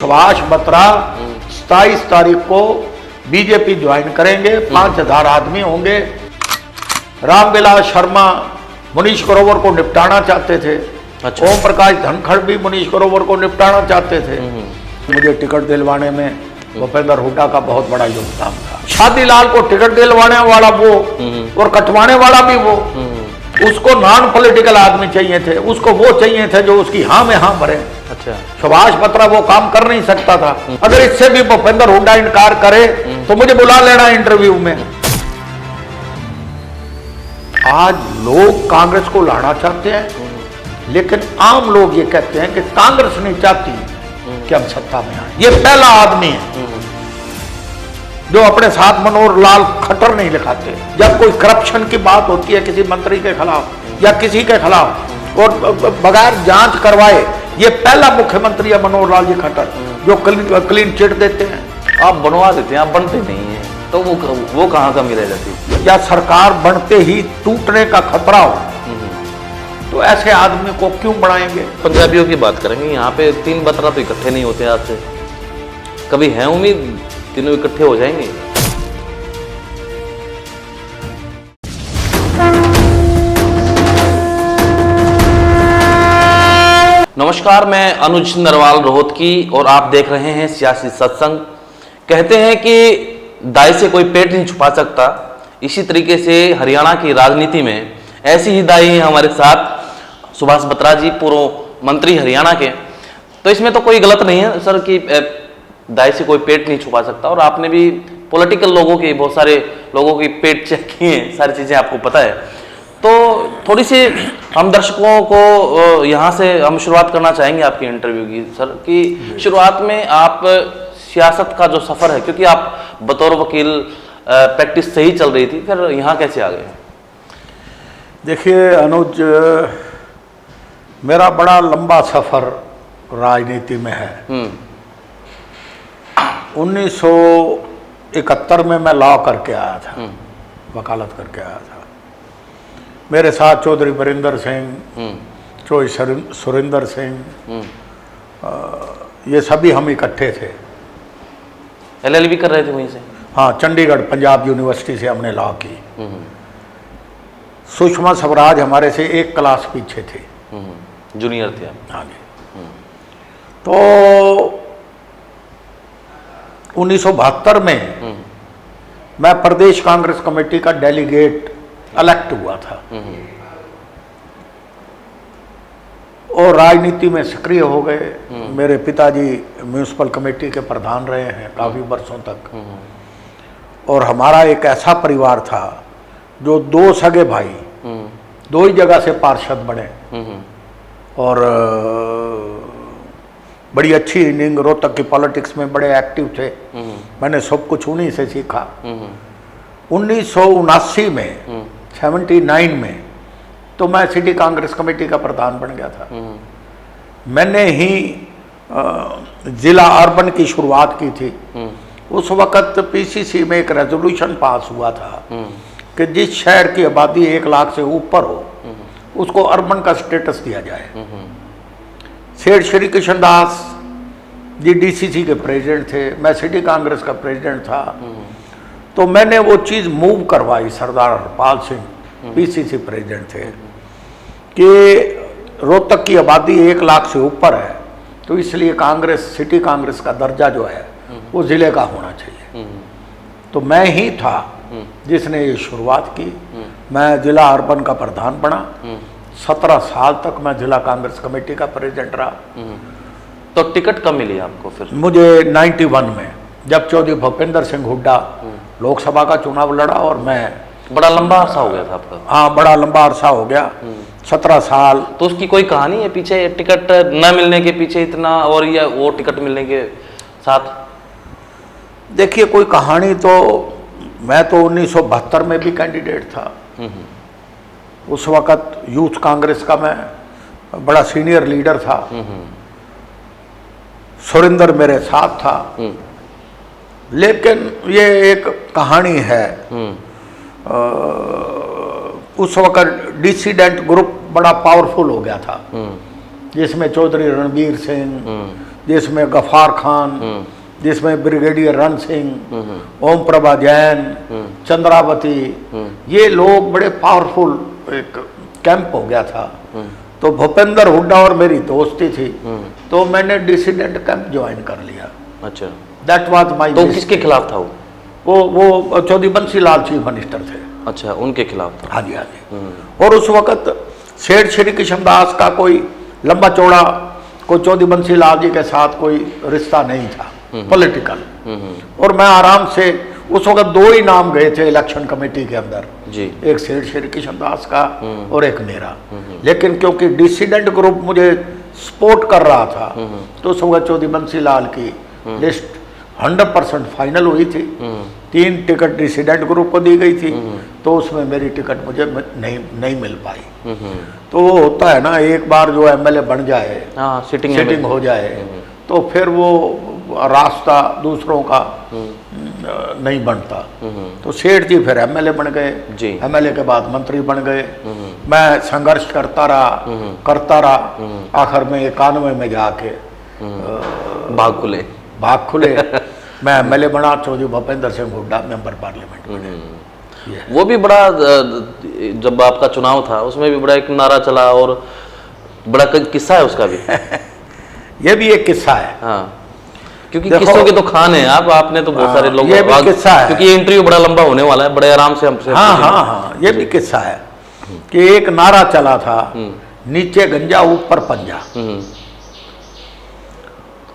सुभाष बत्रा 27 तारीख को BJP join करेंगे। 5000 आदमी होंगे। रामविलास शर्मा मनीष ग्रोवर को निपटाना चाहते थे। अच्छा। ओम प्रकाश धनखड़ भी मनीष ग्रोवर को निपटाना चाहते थे। मुझे टिकट दिलवाने में भूपेंद्र हुड्डा का बहुत बड़ा योगदान था। शादीलाल को टिकट दिलवाने वाला वो और कटवाने वाला भी वो। उसको नॉन पॉलिटिकल आदमी चाहिए थे, उसको वो चाहिए थे जो उसकी हाँ में हाँ भरे। अच्छा। सुभाष बत्रा वो काम कर नहीं सकता था। अगर इससे भी भूपेंद्र हुड्डा इनकार करे तो मुझे बुला लेना इंटरव्यू में। आज लोग कांग्रेस को लाना चाहते हैं, लेकिन आम लोग ये कहते हैं कि कांग्रेस नहीं चाहती कि हम सत्ता में आए। ये पहला आदमी है जो अपने साथ मनोहर लाल खट्टर नहीं लिखाते। जब कोई करप्शन की बात होती है किसी मंत्री के खिलाफ या किसी के खिलाफ और बगैर जांच करवाए, ये पहला मुख्यमंत्री है मनोहर लाल जी खट्टर जो क्लीन चिट देते हैं। आप बनवा देते हैं, आप बनते नहीं है, तो वो कहाँ कमी रह जाती? या सरकार बनते ही टूटने का खतरा हो तो ऐसे आदमी को क्यों बढ़ाएंगे? पंजाबियों की बात करेंगे, यहाँ पे 3 बत्रा तो इकट्ठे नहीं होते आपसे। कभी है उम्मीद तीनों इकट्ठे हो जाएंगे? नमस्कार, मैं अनुज नरवाल रोहतकी और आप देख रहे हैं सियासी सत्संग। कहते हैं कि दाई से कोई पेट नहीं छुपा सकता। इसी तरीके से हरियाणा की राजनीति में ऐसी ही दाई हैं हमारे साथ सुभाष बत्रा जी, पूर्व मंत्री हरियाणा के। तो इसमें तो कोई गलत नहीं है सर कि दाई से कोई पेट नहीं छुपा सकता। और आपने भी पॉलिटिकल लोगों के, बहुत सारे लोगों की पेट चेक किए हैं, सारी चीज़ें आपको पता है। तो थोड़ी सी हम दर्शकों को यहाँ से हम शुरुआत करना चाहेंगे आपकी इंटरव्यू की सर, कि शुरुआत में आप सियासत का जो सफ़र है, क्योंकि आप बतौर वकील प्रैक्टिस सही चल रही थी, फिर यहाँ कैसे आ गए? देखिए अनुज, मेरा बड़ा लंबा सफ़र राजनीति में है। 1971 में मैं लॉ करके आया था, वकालत करके आया था। मेरे साथ चौधरी वरिंदर सिंह, चौधरी सुरेंद्र सिंह, ये सभी हम इकट्ठे थे। LLB कर रहे थे वहीं से? हाँ, चंडीगढ़ पंजाब यूनिवर्सिटी से हमने लॉ की। सुषमा स्वराज हमारे से एक क्लास पीछे थे, जूनियर थे आप? हाँ जी। तो 1972 में मैं प्रदेश कांग्रेस कमेटी का डेलीगेट इलेक्ट हुआ था और राजनीति में सक्रिय हो गए। मेरे पिताजी म्यूनिसिपल कमेटी के प्रधान रहे हैं काफ़ी वर्षों तक। और हमारा एक ऐसा परिवार था जो 2 सगे भाई 2 ही जगह से पार्षद बने और बड़ी अच्छी इनिंग, रोहतक की पॉलिटिक्स में बड़े एक्टिव थे। मैंने सब कुछ उन्हीं से सीखा। 1979 में 79 में तो मैं सिटी कांग्रेस कमेटी का प्रधान बन गया था। मैंने ही जिला अर्बन की शुरुआत की थी। उस वक़्त PCC में एक रेजोल्यूशन पास हुआ था कि जिस शहर की आबादी 1 लाख से ऊपर हो उसको अर्बन का स्टेटस दिया जाए। सेठ श्री कृष्ण दास जी DCC के प्रेसिडेंट थे, मैं सिटी कांग्रेस का प्रेसिडेंट था। तो मैंने वो चीज़ मूव करवाई, सरदार हरपाल सिंह PCC प्रेसिडेंट थे, कि रोहतक की आबादी 1 लाख से ऊपर है तो इसलिए कांग्रेस, सिटी कांग्रेस का दर्जा जो है वो ज़िले का होना चाहिए। तो मैं ही था जिसने ये शुरुआत की। मैं जिला अर्बन का प्रधान बना। 17 साल तक मैं जिला कांग्रेस कमेटी का प्रेसिडेंट रहा। तो टिकट कब मिली आपको फिर? मुझे 91 में, जब चौधरी भूपेंद्र सिंह हुड्डा लोकसभा का चुनाव लड़ा और मैं। बड़ा लंबा अरसा हो गया था आपका? हाँ, बड़ा लंबा अरसा हो गया, 17 साल। तो उसकी कोई कहानी है पीछे, टिकट न मिलने के पीछे इतना, और या वो टिकट मिलने के साथ? देखिए, कोई कहानी तो, मैं तो 1972 में भी कैंडिडेट था। उस वक़्त यूथ कांग्रेस का मैं बड़ा सीनियर लीडर था। सुरेंद्र मेरे साथ था। लेकिन ये एक कहानी है। उस वक़्त डिसिडेंट ग्रुप बड़ा पावरफुल हो गया था, जिसमें चौधरी रणबीर सिंह, जिसमें गफार खान, जिसमें ब्रिगेडियर रण सिंह, ओम प्रभा जैन, चंद्रावती, ये लोग बड़े पावरफुल, एक कैंप हो गया था। तो भूपेंद्र हुड्डा और मेरी दोस्ती थी, तो मैंने डिसिडेंट कैंप ज्वाइन कर लिया। अच्छा, दैट वाज माय। तो किसके खिलाफ था वो चौधरी बंसीलाल चीफ मिनिस्टर थे। अच्छा, उनके खिलाफ था। हाँ जी, हाँ जी। और उस वक्त सेठ श्री कृष्णदास का कोई लंबा चौड़ा कोई चौधरी बंसीलाल जी के साथ कोई रिश्ता नहीं था पॉलिटिकल। और मैं आराम से, उस वक्त दो ही नाम गए थे इलेक्शन कमेटी के अंदर जी, एक सेठ श्री कृष्णदास का और एक मेरा। लेकिन क्योंकि डिसिडेंट ग्रुप मुझे सपोर्ट कर रहा था, तो उस वक्त चौधरी बंसीलाल की लिस्ट 100% फाइनल हुई थी। 3 टिकट डिसिडेंट ग्रुप को दी गई थी, तो उसमें मेरी टिकट मुझे नहीं मिल पाई। तो वो होता है ना, एक बार जो एमएलए बन जाए, सिटिंग हो जाए, तो फिर वो रास्ता दूसरों का नहीं बनता। तो सेठ जी फिर एमएलए बन गए, एमएलए के बाद मंत्री बन गए। मैं संघर्ष करता रहा, आखिर में 91 में जाके भाग खुले मैं एमएलए बना। चौधरी भूपेंद्र सिंह हुड्डा मेंबर पार्लियामेंट बने। वो भी बड़ा, जब आपका चुनाव था उसमें भी बड़ा एक नारा चला और बड़ा किस्सा है उसका भी। ये भी एक किस्सा है। हाँ, क्योंकि किस्सों के तो खान है आपने तो बहुत सारे लोग, ये भी किस्सा है, क्योंकि ये इंटरव्यू बड़ा लंबा होने वाला है, बड़े आराम से हमसे। हाँ, ये भी किस्सा है कि एक नारा चला था, नीचे गंजा ऊपर पंजा।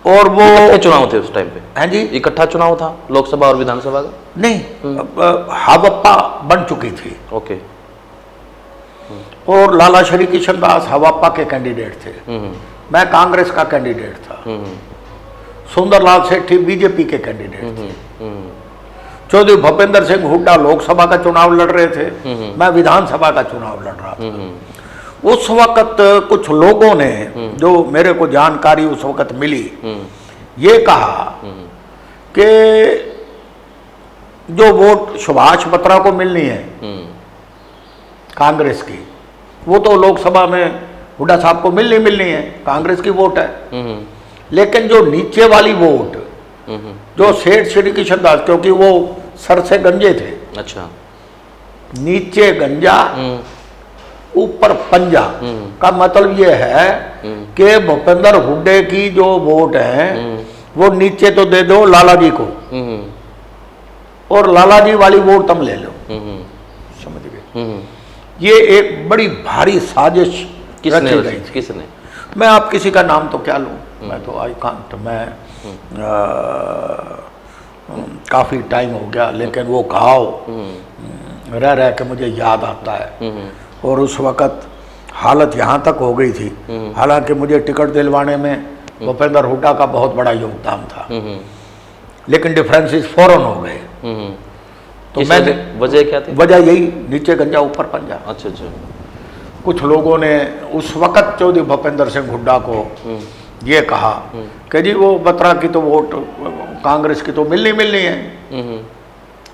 और वो इकट्ठे चुनाव थे उस टाइम पे? हाँ जी, इकट्ठा चुनाव था लोकसभा और विधानसभा का? नहीं, हवप्पा बन चुकी थी। ओके। और लाला श्री कृष्णदास हवप्पा के कैंडिडेट थे, मैं कांग्रेस का कैंडिडेट था, सुंदरलाल सेठी बीजेपी के कैंडिडेट थे, चौधरी भूपेंद्र सिंह हुड्डा लोकसभा का चुनाव लड़ रहे थे, मैं विधानसभा का चुनाव लड़ रहा था। उस वक्त कुछ लोगों ने, जो मेरे को जानकारी उस वक्त मिली, ये कहा कि जो वोट सुभाष बत्रा को मिलनी है कांग्रेस की, वो तो लोकसभा में हुड्डा साहब को मिलनी है, कांग्रेस की वोट है। लेकिन जो नीचे वाली वोट, जो सेठ श्री कृष्णदास, क्योंकि वो सर से गंजे थे, अच्छा, नीचे गंजा ऊपर पंजा का मतलब ये है कि भूपेंद्र हुड्डे की जो वोट है वो नीचे तो दे दो लाला जी को, और लाला जी वाली वोट तुम ले लो। समझ गए? ये एक बड़ी भारी साजिश रची गई थी। किसने? मैं आप किसी का नाम तो क्या लूं, मैं तो आई कांट, मैं काफी टाइम हो गया, लेकिन वो घाव रह के मुझे याद आता है। और उस वक्त हालत यहाँ तक हो गई थी, हालांकि मुझे टिकट दिलवाने में भूपेंद्र हुड्डा का बहुत बड़ा योगदान था, लेकिन डिफरेंसेस फौरन हो गए। तो मैंने, वजह क्या थी? वजह यही, नीचे गंजा ऊपर पंजा। अच्छा अच्छा। कुछ लोगों ने उस वक्त चौधरी भूपेंद्र सिंह हुड्डा को ये कहा कि जी वो बत्रा की तो वोट कांग्रेस की तो मिलनी है,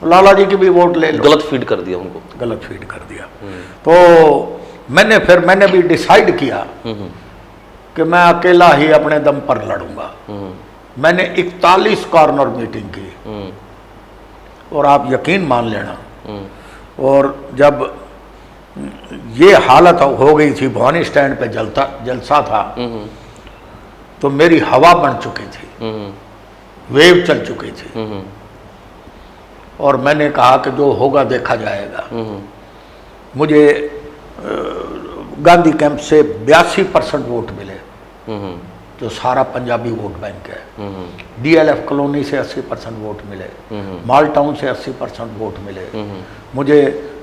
लाला जी की भी वोट ले लो। गलत फीड कर दिया उनको। गलत फीड कर दिया। तो मैंने भी डिसाइड किया कि मैं अकेला ही अपने दम पर लड़ूंगा। मैंने 41 कॉर्नर मीटिंग की, और आप यकीन मान लेना, और जब ये हालत हो गई थी, भवानी स्टैंड पे जलसा था, तो मेरी हवा बन चुकी थी, वेव चल चुकी थी, और मैंने कहा कि जो होगा देखा जाएगा। मुझे गांधी कैंप से 82% वोट मिले, जो सारा पंजाबी वोट बैंक है। डीएलएफ कॉलोनी से 80% वोट मिले, माल टाउन से 80% वोट मिले, मुझे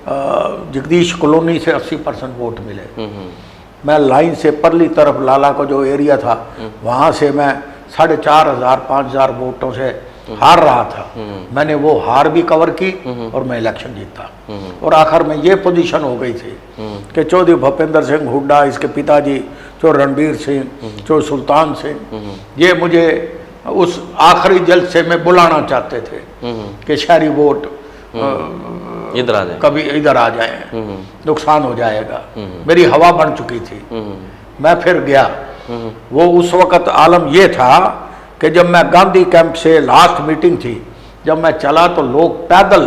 जगदीश कॉलोनी से 80% वोट मिले। मैं लाइन से परली तरफ लाला का जो एरिया था, वहाँ से मैं 4,500-5,000 वोटों से हार रहा था। मैंने वो हार भी कवर की और मैं इलेक्शन जीता। और आखिर में ये पोजीशन हो गई थी कि चौधरी भूपेंद्र सिंह हुड्डा, इसके पिताजी जो रणबीर सिंह, जो सुल्तान सिंह, ये मुझे उस आखिरी जलसे में बुलाना चाहते थे कि शहरी वोट इधर आ जाए, कभी इधर आ जाए, नुकसान हो जाएगा। मेरी हवा बन चुकी थी। मैं फिर गया। वो उस वक्त आलम ये था कि जब मैं गांधी कैंप से लास्ट मीटिंग थी, जब मैं चला तो लोग पैदल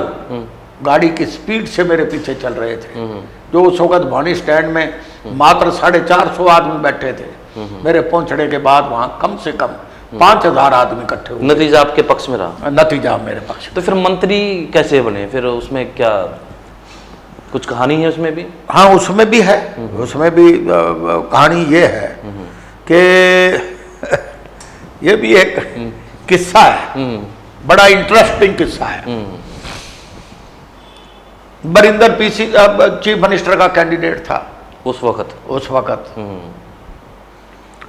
गाड़ी की स्पीड से मेरे पीछे चल रहे थे। जो उस वक्त भवानी स्टैंड में मात्र 450 आदमी बैठे थे, मेरे पहुंचने के बाद वहां कम से कम 5000 आदमी इकट्ठे हुए। नतीजा आपके पक्ष में रहा? नतीजा मेरे पक्ष में। तो फिर मंत्री कैसे बने? फिर उसमें क्या कुछ कहानी है उसमें भी? हाँ, उसमें भी है। उसमें भी कहानी ये है कि ये भी एक किस्सा है, बड़ा इंटरेस्टिंग किस्सा है। बरिंदर पीसी चीफ मिनिस्टर का कैंडिडेट था उस वक्त।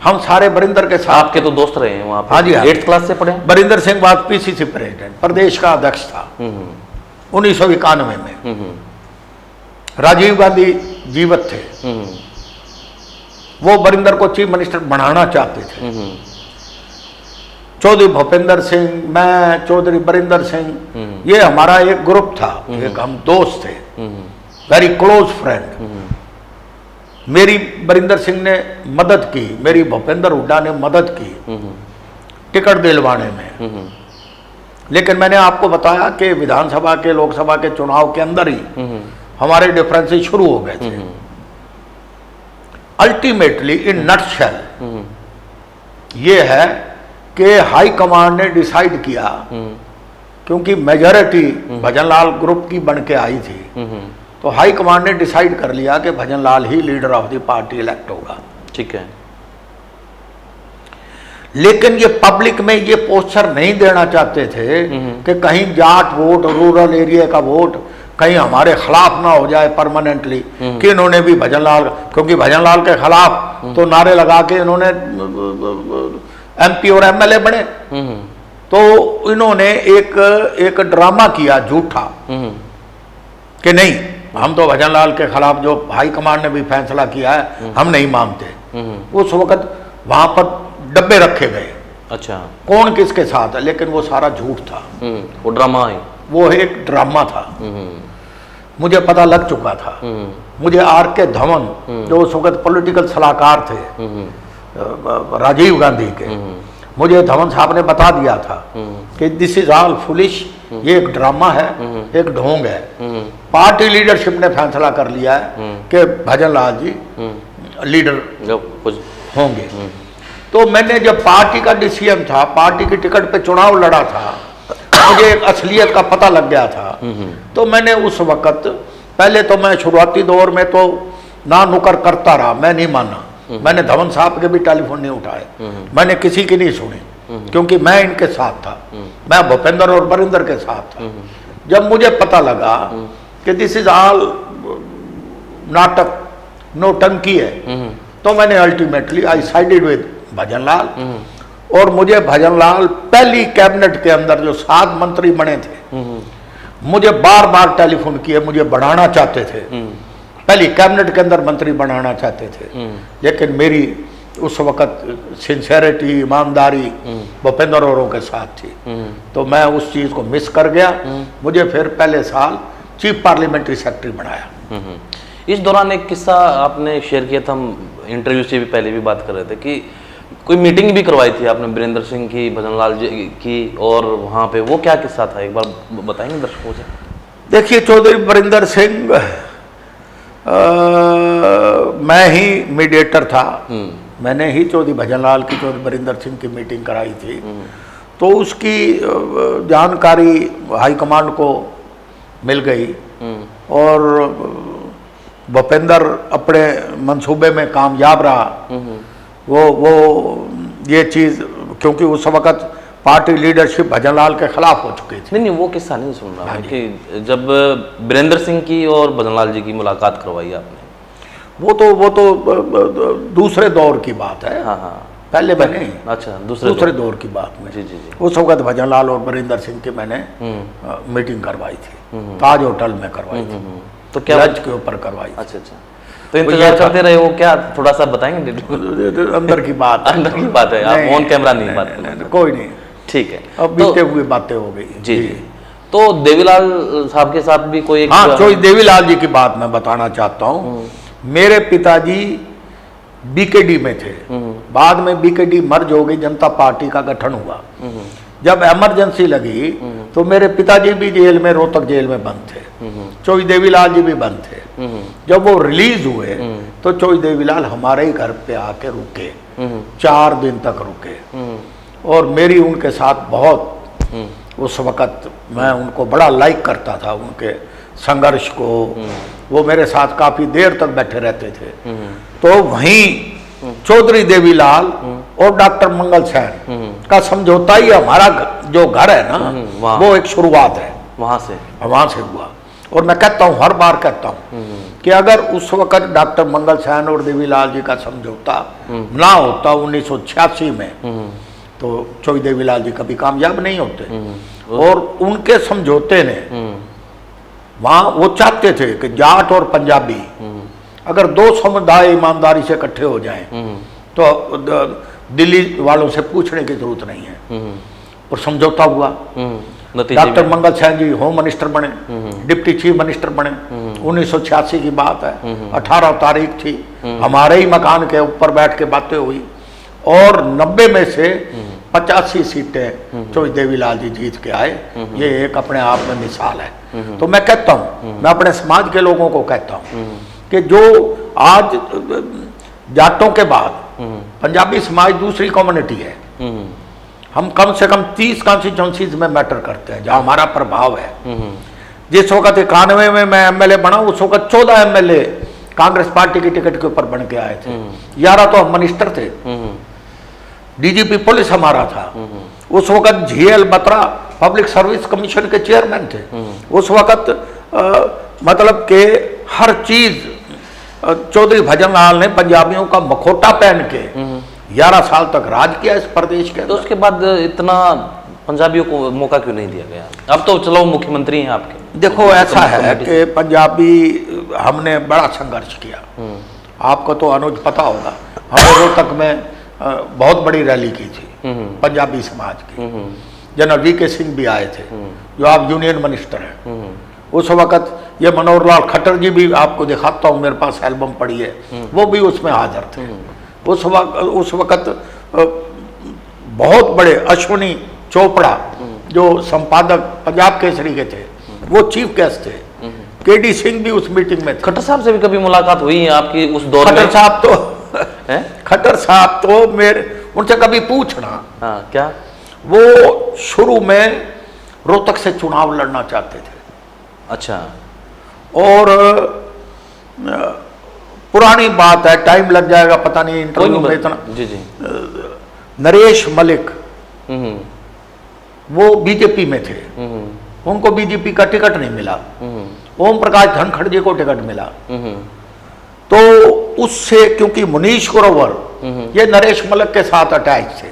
हम सारे बरिंदर के साथ। आपके तो दोस्त रहे हैं वहाँ पे? हाँ जी, हाँ। 8th क्लास से पढ़े? बरिंदर सिंह बाद पीसीसी प्रेसिडेंट, प्रदेश का अध्यक्ष था 1991 में। राजीव गांधी जीवित थे, वो बरिंदर को चीफ मिनिस्टर बनाना चाहते थे। चौधरी भूपेंद्र सिंह, मैं, चौधरी बरिंदर सिंह, ये हमारा एक ग्रुप था, एक हम दोस्त थे, वेरी क्लोज फ्रेंड। मेरी बरिंदर सिंह ने मदद की, मेरी भूपेंद्र हुड्डा ने मदद की टिकट दिलवाने में। लेकिन मैंने आपको बताया कि विधानसभा के, लोकसभा के चुनाव के अंदर ही हमारे डिफरेंसेस शुरू हो गए थे। अल्टीमेटली इन नटशेल ये है कि हाई कमांड ने डिसाइड किया, क्योंकि मेजॉरिटी भजनलाल ग्रुप की बन के आई थी, तो हाई कमांड ने डिसाइड कर लिया कि भजनलाल ही leader of the party elect होगा। ठीक है। लेकिन ये पब्लिक में ये पोस्चर नहीं देना चाहते थे कि कहीं जाट वोट, रूरल एरिया का वोट कहीं हमारे खिलाफ ना हो जाए परमानेंटली, कि इन्होंने भी भजनलाल, क्योंकि भजनलाल के खिलाफ तो नारे लगा के इन्होंने एमपी और एमएलए बने। तो इन्होंने एक ड्रामा किया झूठा कि नहीं, हम तो भजनलाल के खिलाफ, जो हाई कमांड ने भी फैसला किया है, हम नहीं मानते। उस वक्त वहां पर डब्बे रखे गए। अच्छा। कौन किसके साथ है, लेकिन वो सारा झूठ था। वो ड्रामा है, वो एक ड्रामा था। मुझे पता लग चुका था। मुझे R.K. धवन, जो उस वक्त पॉलिटिकल सलाहकार थे राजीव गांधी के, मुझे धवन साहब ने बता दिया था कि दिस इज ऑल फुलिश, ये एक ड्रामा है, एक ढोंग है। पार्टी लीडरशिप ने फैसला कर लिया है कि भजनलाल जी लीडर होंगे। तो मैंने जब पार्टी का डिसीजन था, पार्टी की टिकट पे चुनाव लड़ा था, मुझे एक असलियत का पता लग गया था। तो मैंने उस वक्त, पहले तो मैं शुरुआती दौर में तो ना नुकर करता रहा, मैं नहीं माना। मैंने धवन साहब के भी टेलीफोन नहीं उठाए, मैंने किसी की नहीं सुनी, क्योंकि मैं इनके साथ था, मैं भूपेंद्र और बरिंदर के साथ था। जब मुझे पता लगा कि दिस इज ऑल नाटक, नौटंकी है, तो मैंने ultimately I sided with Bhajanlal. और मुझे भजनलाल पहली कैबिनेट के अंदर जो 7 मंत्री बने थे, मुझे बार बार टेलीफोन किए, मुझे बढ़ाना चाहते थे, पहली कैबिनेट के अंदर मंत्री बनाना चाहते थे। लेकिन मेरी उस वक्त सिंसेरिटी, ईमानदारी भूपेंद्र औरों के साथ थी, तो मैं उस चीज़ को मिस कर गया। मुझे फिर पहले साल चीफ पार्लियामेंट्री सेक्रेटरी बनाया। इस दौरान एक किस्सा आपने शेयर किया था, हम इंटरव्यू से भी पहले भी बात कर रहे थे, कि कोई मीटिंग भी करवाई थी आपने वीरेंद्र सिंह की, भजनलाल जी की, और वहाँ पे वो क्या किस्सा था, एक बार बताएंगे दर्शकों से? देखिए, चौधरी बरिंदर सिंह, मैं ही मीडिएटर था। मैंने ही चौधरी भजनलाल की, चौधरी बरिंदर सिंह की मीटिंग कराई थी। तो उसकी जानकारी हाईकमांड को मिल गई, और भूपेंद्र अपने मंसूबे में कामयाब रहा। वो ये चीज़, क्योंकि उस वक्त पार्टी लीडरशिप भजनलाल के खिलाफ हो चुकी थी। नहीं, वो किस्सा नहीं सुन रहा मैं, कि जब वीरेंद्र सिंह की और भजनलाल जी की मुलाकात करवाई आपने, वो तो दूसरे दौर की बात है। हाँ, पहले मैंने, अच्छा, दूसरे दौर की बात में। जी। उस वक्त भजनलाल और वीरेंद्र सिंह की मैंने मीटिंग करवाई थी, ताज होटल में करवाई थी। तो क्या लंच के ऊपर करवाई? अच्छा। तो इंतजार करते रहे हो क्या? थोड़ा सा बताएंगे? अंदर की बात है, अंदर की बात है, आप ऑन कैमरा नहीं बात करें। कोई नहीं, ठीक है। अब बीते हुए बातें हो गई। जी। तो देवीलाल साहब के साथ भी कोई? हाँ, देवीलाल जी की बात मैं बताना चाहता हूँ। मेरे पिताजी बीकेडी में थे, बाद में बीकेडी मर्ज हो गई, जनता पार्टी का गठन हुआ। जब इमरजेंसी लगी तो मेरे पिताजी भी जेल में, रोहतक जेल में बंद थे, चौई देवीलाल जी भी बंद थे। जब वो रिलीज हुए तो चौई देवीलाल हमारे ही घर पे आके रुके, 4 दिन तक रुके, और मेरी उनके साथ बहुत, उस वक़्त मैं उनको बड़ा लाइक करता था, उनके संघर्ष को। वो मेरे साथ काफ़ी देर तक बैठे रहते थे। तो वहीं चौधरी देवीलाल और डॉक्टर मंगल सेन का समझौता ही हमारा जो घर है ना, वो एक शुरुआत है, वहाँ से हुआ। और मैं कहता हूँ, हर बार कहता हूँ कि अगर उस वक़्त डॉक्टर मंगल सेन और देवीलाल जी का समझौता ना होता 1986 में, तो चौई देवीलाल जी कभी कामयाब नहीं होते। और उनके समझौते ने, वहाँ वो चाहते थे कि जाट और पंजाबी अगर 2 समुदाय ईमानदारी से इकट्ठे हो जाएं तो दिल्ली वालों से पूछने की जरूरत नहीं है। और समझौता हुआ। डॉक्टर मंगल सेन जी होम मिनिस्टर बने, डिप्टी चीफ मिनिस्टर बने। 1986 की बात है, 18 तारीख थी, हमारे ही मकान के ऊपर बैठ के बातें हुई, और 90 में से 85 सीटें चौधरी देवीलाल जी जीत के आए। ये एक अपने आप में मिसाल है। तो मैं कहता हूँ, मैं अपने समाज के लोगों को कहता हूँ कि जो आज जाटों के बाद पंजाबी समाज दूसरी कम्युनिटी है, हम कम से कम 30 कॉन्स्टिट्यूंसीज में मैटर करते हैं जहाँ हमारा प्रभाव है। जिस वक्त 91 में मैं एमएलए बना, उस वक्त 14 एमएलए कांग्रेस पार्टी की टिकट के ऊपर बन के आए थे। 11 तो हम मिनिस्टर थे, डीजीपी पुलिस हमारा था। उस वक्त GL Batra public service commission के चेयरमैन थे। उस वक्त मतलब के हर चीज चौधरी भजनलाल ने पंजाबियों का मखोटा पहन के 11 साल तक राज किया इस प्रदेश के। तो उसके बाद इतना पंजाबियों को मौका क्यों नहीं दिया गया? अब तो चलो मुख्यमंत्री हैं आपके। देखो ऐसा है कि पंजाबी हमने बड़ा संघर्ष किया। आपको तो अनुज पता होगा, हमने रोहतक में बहुत बड़ी रैली की थी पंजाबी समाज की। जनरल वीके सिंह भी आए थे, जो आप यूनियन मिनिस्टर हैं। उस वक़्त ये मनोहर लाल खट्टर जी भी, आपको दिखाता हूँ, मेरे पास एल्बम पड़ी है, वो भी उसमें हाजिर थे। उस वक़्त बहुत बड़े अश्विनी चोपड़ा जो संपादक पंजाब केसरी के थे, वो चीफ गेस्ट थे। केडी सिंह भी उस मीटिंग में थे। खट्टर साहब से भी कभी मुलाकात हुई है आपकी उस दौर में? खट्टर साहब तो मेरे, उनसे कभी पूछना। हाँ, क्या वो शुरू में रोहतक से चुनाव लड़ना चाहते थे। अच्छा। और पुरानी बात है, टाइम लग जाएगा, पता नहीं इंटरव्यू में इतना। जी। नरेश मलिक वो बीजेपी में थे, उनको बीजेपी का टिकट नहीं मिला। ओम प्रकाश धनखड़ जी को टिकट मिला। तो उससे, क्योंकि मुनीश ग्रोवर ये नरेश मलिक के साथ अटैच थे,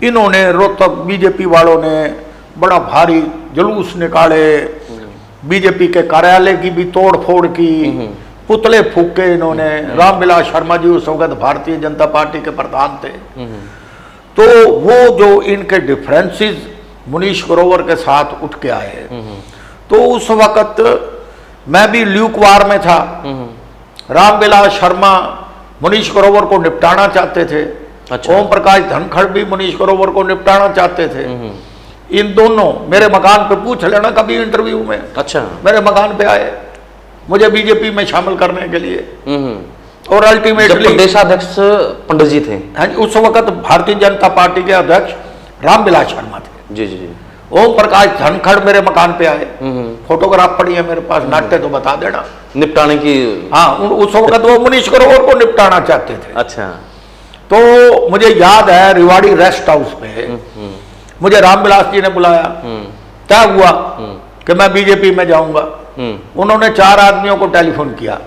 इन्होंने रोहतक बीजेपी वालों ने बड़ा भारी जुलूस निकाले, बीजेपी के कार्यालय की भी तोड़ फोड़ की, पुतले फूके इन्होंने। रामविलास शर्मा जी उस वक्त भारतीय जनता पार्टी के प्रधान थे। तो वो जो इनके डिफरेंसेस मुनीश ग्रोवर के साथ उठ के आए, तो उस वक्त मैं भी ल्यूकवार में था। रामविलास शर्मा मुनीश ग्रोवर को निपटाना चाहते थे। अच्छा। ओम प्रकाश धनखड़ भी मुनीश ग्रोवर को निपटाना चाहते थे। इन दोनों मेरे मकान पे, पूछ लेना कभी इंटरव्यू में। अच्छा। मेरे मकान पे आए मुझे बीजेपी में शामिल करने के लिए। और अल्टीमेटली प्रदेशाध्यक्ष पंडित जी थे। हाँ, उस वक्त भारतीय जनता पार्टी के अध्यक्ष रामविलास शर्मा थे। जी। ओम प्रकाश धनखड़ मेरे मकान पे आए, फोटोग्राफ पड़ी है मेरे पास, नाट्य तो बता देना, निपटाने की। हाँ, उस वक्त वो मुनीश ग्रोवर को निपटाना चाहते थे। अच्छा। तो मुझे याद है, रिवाड़ी रेस्ट हाउस पे मुझे रामविलास जी ने बुलाया। क्या हुआ कि मैं बीजेपी में जाऊंगा। उन्होंने 4 आदमियों को टेलीफोन किया।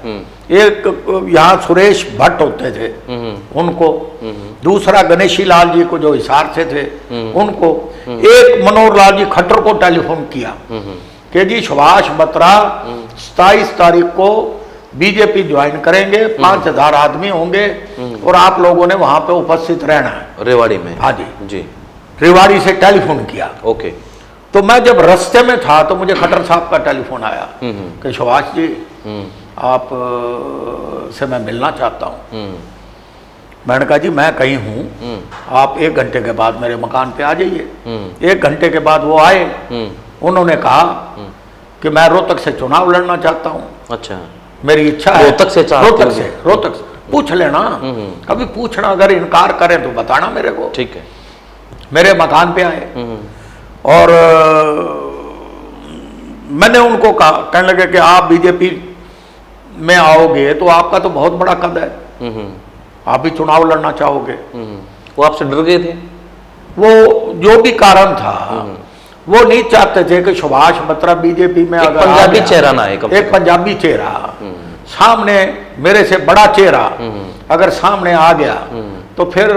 एक यहाँ सुरेश भट्ट होते थे, उनको, दूसरा गणेशी लाल जी को जो हिसार से थे उनको, एक मनोहर लाल जी खट्टर को टेलीफोन किया कि जी सुभाष बत्रा 27 तारीख को बीजेपी ज्वाइन करेंगे, 5000 आदमी होंगे और आप लोगों ने वहां पे उपस्थित रहना है रेवाड़ी में। हाँ जी। रेवाड़ी से टेलीफोन किया। ओके। तो मैं जब रास्ते में था तो मुझे खट्टर साहब का टेलीफोन आया कि सुभाष जी आप से मैं मिलना चाहता हूँ। मैंने कहा जी मैं कहीं हूँ, आप 1 घंटे के बाद मेरे मकान पे आ जाइए। 1 घंटे के बाद वो आए, उन्होंने कहा कि मैं रोहतक से चुनाव लड़ना चाहता हूँ। अच्छा, मेरी इच्छा है। रोहतक से चाहते रोहतक हो? से, रोहतक से पूछ लेना, कभी पूछना, अगर इनकार करें तो बताना मेरे को। ठीक है। मेरे मकान पे आए और मैंने उनको कहा, कहने लगे कि आप बीजेपी में आओगे तो आपका तो बहुत बड़ा कद है, आप भी चुनाव लड़ना चाहोगे। वो आपसे डर गए थे? वो जो भी कारण था, वो नहीं चाहते थे कि सुभाष बत्रा बीजेपी में अगर पंजाबी चेहरा ना है, एक पंजाबी चेहरा सामने, मेरे से बड़ा चेहरा अगर सामने आ गया तो फिर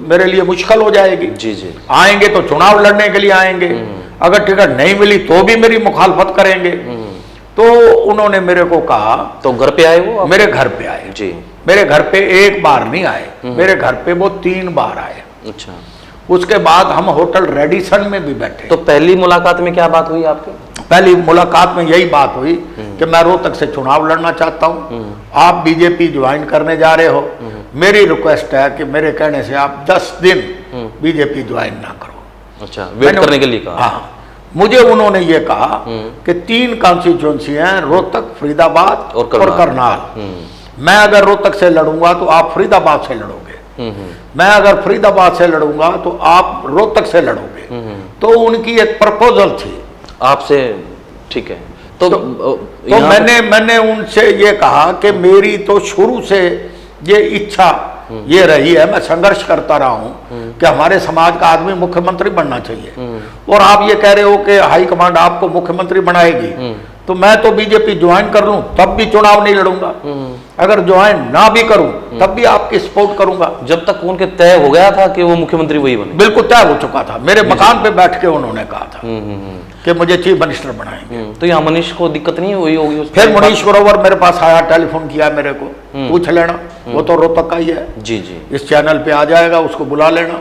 मेरे लिए मुश्किल हो जाएगी। जी जी। आएंगे तो चुनाव लड़ने के लिए आएंगे, अगर टिकट नहीं मिली तो भी मेरी मुखालफत करेंगे। तो उन्होंने मेरे को कहा, तो घर पे आए वो? मेरे घर पे आए जी। मेरे घर पे एक बार नहीं आए, मेरे घर पे वो 3 बार आए। अच्छा। उसके बाद हम होटल रेडिसन में भी बैठे। तो पहली मुलाकात में क्या बात हुई आपकी? पहली मुलाकात में यही बात हुई कि मैं रोहतक से चुनाव लड़ना चाहता हूं, आप बीजेपी ज्वाइन करने जा रहे हो, मेरी रिक्वेस्ट है कि मेरे कहने से आप 10 दिन बीजेपी ज्वाइन ना करो। अच्छा, वेट करने के लिए कहा? हाँ, मुझे उन्होंने ये कहा कि 3 कॉन्स्टिट्यूंसी हैं, रोहतक, फरीदाबाद और करनाल। मैं अगर रोहतक से लड़ूंगा तो आप फरीदाबाद से लड़ोगे, मैं अगर फरीदाबाद से लड़ूंगा तो आप रोहतक से लड़ोगे। तो उनकी एक प्रपोजल थी आपसे। ठीक है। तो मैंने उनसे ये कहा कि मेरी तो शुरू से ये इच्छा ये रही है, मैं संघर्ष करता रहा हूं कि हमारे समाज का आदमी मुख्यमंत्री बनना चाहिए, और आप ये कह रहे हो कि हाईकमांड आपको मुख्यमंत्री बनाएगी, तो मैं तो बीजेपी ज्वाइन कर लूं तब भी चुनाव नहीं लड़ूंगा, अगर ज्वाइन ना भी करूं तब भी आपकी सपोर्ट करूंगा। जब तक उनके तय हो गया था कि वो मुख्यमंत्री वही बने? बिल्कुल तय हो चुका था, मेरे मकान पे बैठ के उन्होंने कहा था कि मुझे चीफ मिनिस्टर बनाएंगे। तो यहाँ मनीष को दिक्कत नहीं हुई होगी? फिर मनीष ग्रोवर मेरे पास आया, टेलीफोन किया मेरे को, पूछ लेना, वो तो रोहतक का ही है। जी जी। इस चैनल पे आ जाएगा, उसको बुला लेना।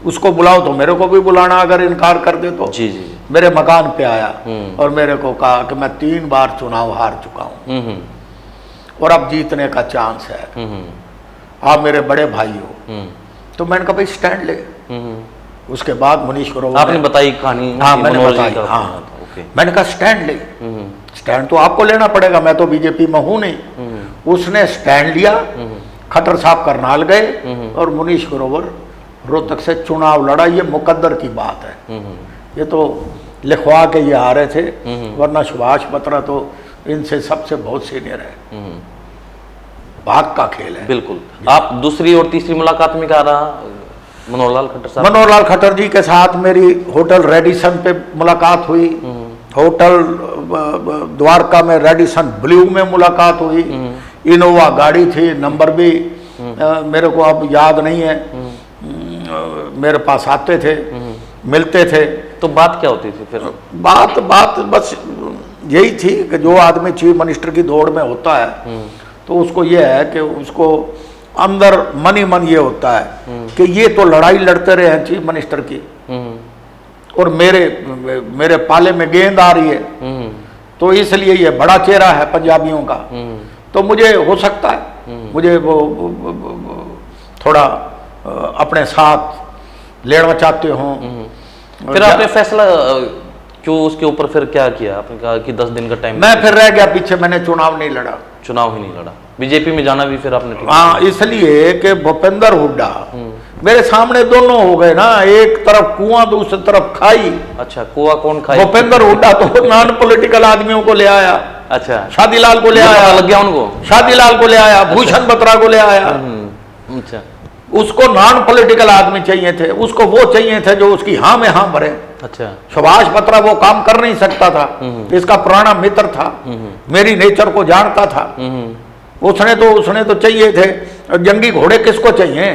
उसको बुलाओ तो मेरे को भी बुलाना, अगर इनकार कर दे तो। जी जी। मेरे मकान पे आया और मेरे को कहा कि मैं 3 बार चुनाव हार चुका हूं और अब जीतने का चांस है, आप मेरे बड़े भाई हो। तो मैंने कहा भाई स्टैंड ले। उसके बाद मनीष ग्रोवर आपने बताई कहानी? हाँ मैंने बताई। हाँ, मैंने कहा स्टैंड ले। स्टैंड तो आपको लेना पड़ेगा, मैं तो बीजेपी में हूं नहीं। उसने स्टैंड लिया, खट्टर साहब करनाल गए और मनीष ग्रोवर रोहतक से चुनाव लड़ा। ये मुकद्दर की बात है, ये तो लिखवा के ये आ रहे थे, वरना सुभाष बत्रा तो इनसे सबसे बहुत सीनियर है। भाग का खेल है। बिल्कुल। आप दूसरी और तीसरी मुलाकात में क्या रहा मनोहर लाल खट्टर साहब? मनोहर लाल खट्टर जी के साथ मेरी होटल रेडिसन पे मुलाकात हुई, होटल द्वारका में रेडिसन ब्लू में मुलाकात हुई। इनोवा गाड़ी थी, नंबर भी मेरे को अब याद नहीं है। मेरे पास आते थे, मिलते थे। तो बात क्या होती थी फिर? बात बस यही थी कि जो आदमी चीफ मिनिस्टर की दौड़ में होता है तो उसको ये है कि उसको अंदर मन ही मन ये होता है कि ये तो लड़ाई लड़ते रहे हैं चीफ मिनिस्टर की, और मेरे पाले में गेंद आ रही है, तो इसलिए ये बड़ा चेहरा है पंजाबियों का। तो मुझे हो सकता है मुझे वो थोड़ा अपने साथ लेना चाहते हो। फिर आपने फैसला क्यों उसके ऊपर फिर क्या किया? आपने कहा कि 10 दिन का टाइम। मैं फिर रह गया पीछे, मैंने चुनाव नहीं लड़ा। चुनाव ही नहीं लड़ा, बीजेपी में जाना भी फिर आपने? हाँ, इसलिए कि भूपेंद्र हुड्डा मेरे सामने दोनों हो गए ना, एक तरफ कुआं दूसरी तरफ खाई। अच्छा, कुआं कौन खाई? भूपेंद्र हुड्डा तो नॉन पॉलिटिकल आदमियों को ले आया। अच्छा, शादीलाल को ले आया, लग गया उनको। शादीलाल को ले आया, भूषण बत्रा को ले आया। अच्छा, उसको नॉन पॉलिटिकल आदमी चाहिए थे, उसको वो चाहिए थे जो उसकी हाँ में हाँ भरे। अच्छा, सुभाष बत्रा वो काम कर नहीं सकता था, इसका पुराना मित्र था, मेरी नेचर को जानता था। उसने तो चाहिए थे। जंगी घोड़े किसको चाहिए?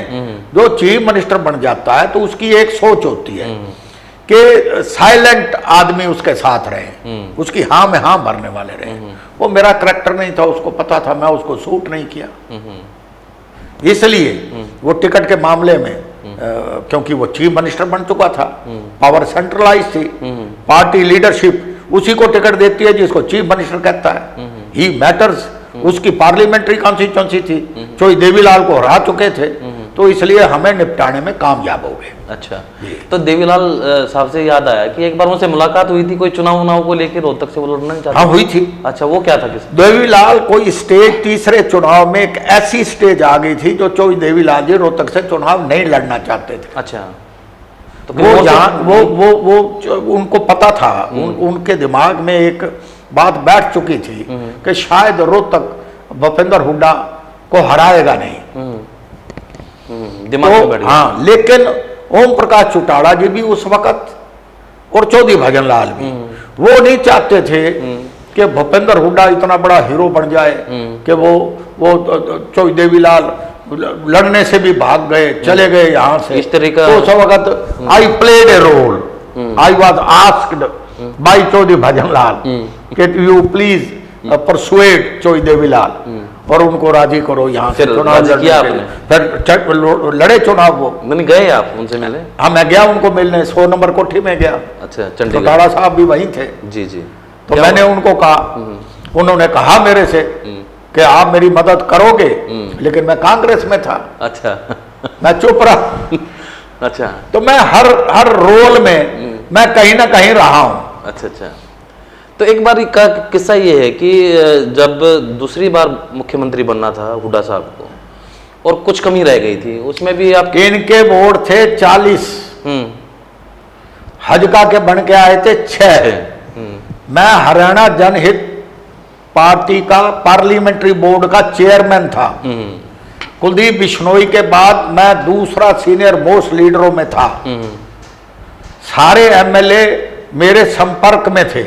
जो चीफ मिनिस्टर बन जाता है तो उसकी एक सोच होती है कि साइलेंट आदमी उसके साथ रहे, उसकी हाँ में हाँ भरने वाले रहे। वो मेरा करैक्टर नहीं था, उसको पता था, मैं उसको सूट नहीं किया। इसलिए वो टिकट के मामले में क्योंकि वो चीफ मिनिस्टर बन चुका था, पावर सेंट्रलाइज थी, पार्टी लीडरशिप उसी को टिकट देती है जिसको चीफ मिनिस्टर कहता है। ही मैटर्स उसकी पार्लियामेंट्री कॉन्स्टिट्यूंसी थी, चोई देवीलाल को हरा चुके थे, तो इसलिए हमें निपटाने में कामयाब हो गए। अच्छा, तो देवीलाल साहब से याद आया कि एक बार उनसे मुलाकात हुई थी कोई चुनाव को लेकर, रोहतक से वो लड़ना नहीं चाहते? हाँ, हुई थी। अच्छा, वो क्या था? किस देवीलाल कोई स्टेज, तीसरे चुनाव में एक ऐसी स्टेज आ गई थी जो चोई देवीलाल जी रोहतक से चुनाव नहीं लड़ना चाहते थे। अच्छा, तो वो जहाँ वो उनको पता था, उनके दिमाग में एक बात बैठ चुकी थी कि शायद रोहतक भूपेंद्र हुड्डा को हराएगा नहीं। दिमाग में बैठ गया। हाँ, लेकिन ओम प्रकाश चौटाला जी भी उस वक्त और चौधरी भजन लाल भी वो नहीं चाहते थे कि भूपेंद्र हुड्डा इतना बड़ा हीरो बन जाए कि वो चौधरी देवीलाल लड़ने से भी भाग गए, चले गए यहाँ से। इस तरीका तो उस वक्त I played a role, I was asked by Chaudhary Bhajan Lal कि you please persuade Chaudhary Devilal और उनको राजी करो यहाँ से चुनाव किया आपने? फिर लड़े चुनाव वो। मैंने गए आप उनसे मिले? हाँ, मैं गया उनको मिलने, 100 नंबर कोठी में गया। अच्छा, चंडीगढ़। चौटाला साहब भी वहीं थे। जी जी। तो मैंने उनको कहा, उन्होंने कहा मेरे से कि आप मेरी मदद करोगे, लेकिन मैं कांग्रेस में था। अच्छा। मैं चुप रहा। अच्छा, तो मैं हर रोल में मैं कहीं ना कहीं रहा हूं। अच्छा अच्छा। तो एक बार का किस्सा ये है कि जब दूसरी बार मुख्यमंत्री बनना था हुड्डा साहब को और कुछ कमी रह गई थी, उसमें भी आप इनके वोट थे 40, हजका के बन के आए थे 6। मैं हरियाणा जनहित पार्टी का पार्लियामेंट्री बोर्ड का चेयरमैन था। कुलदीप बिश्नोई के बाद मैं दूसरा सीनियर मोस्ट लीडरों में था। सारे एमएलए मेरे संपर्क में थे।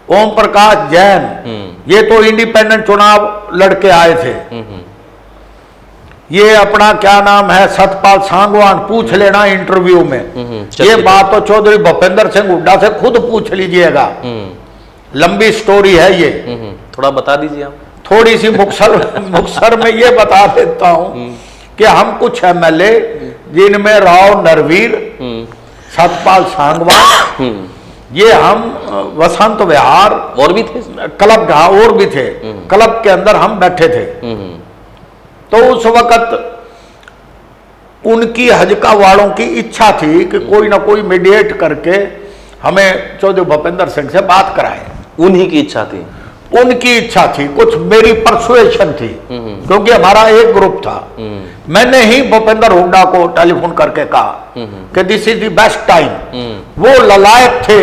ओम प्रकाश जैन ये तो इंडिपेंडेंट चुनाव लड़के आए थे। ये अपना क्या नाम है, सतपाल सांगवान, पूछ लेना इंटरव्यू में। ये बात तो चौधरी भूपेंद्र सिंह हुड्डा से खुद पूछ लीजिएगा, लंबी स्टोरी है ये। थोड़ा बता दीजिए आप। थोड़ी सी मुक्तसर में ये बता देता हूं कि हम कुछ एमएलए जिनमें राव नरवीर, सतपाल सांगवान, ये हम वसंत विहार और भी थे क्लब, और भी थे क्लब के अंदर हम बैठे थे। तो उस वक्त उनकी हजका वालों की इच्छा थी कि कोई ना कोई मीडिएट करके हमें चौधरी भूपेंद्र सिंह से बात कराए। उन्हीं की इच्छा थी? उनकी इच्छा थी, कुछ मेरी परसुएशन थी, क्योंकि हमारा एक ग्रुप था। मैंने ही भूपेंद्र हुड्डा को टेलीफोन करके कहा कि this is the best time. वो ललायक थे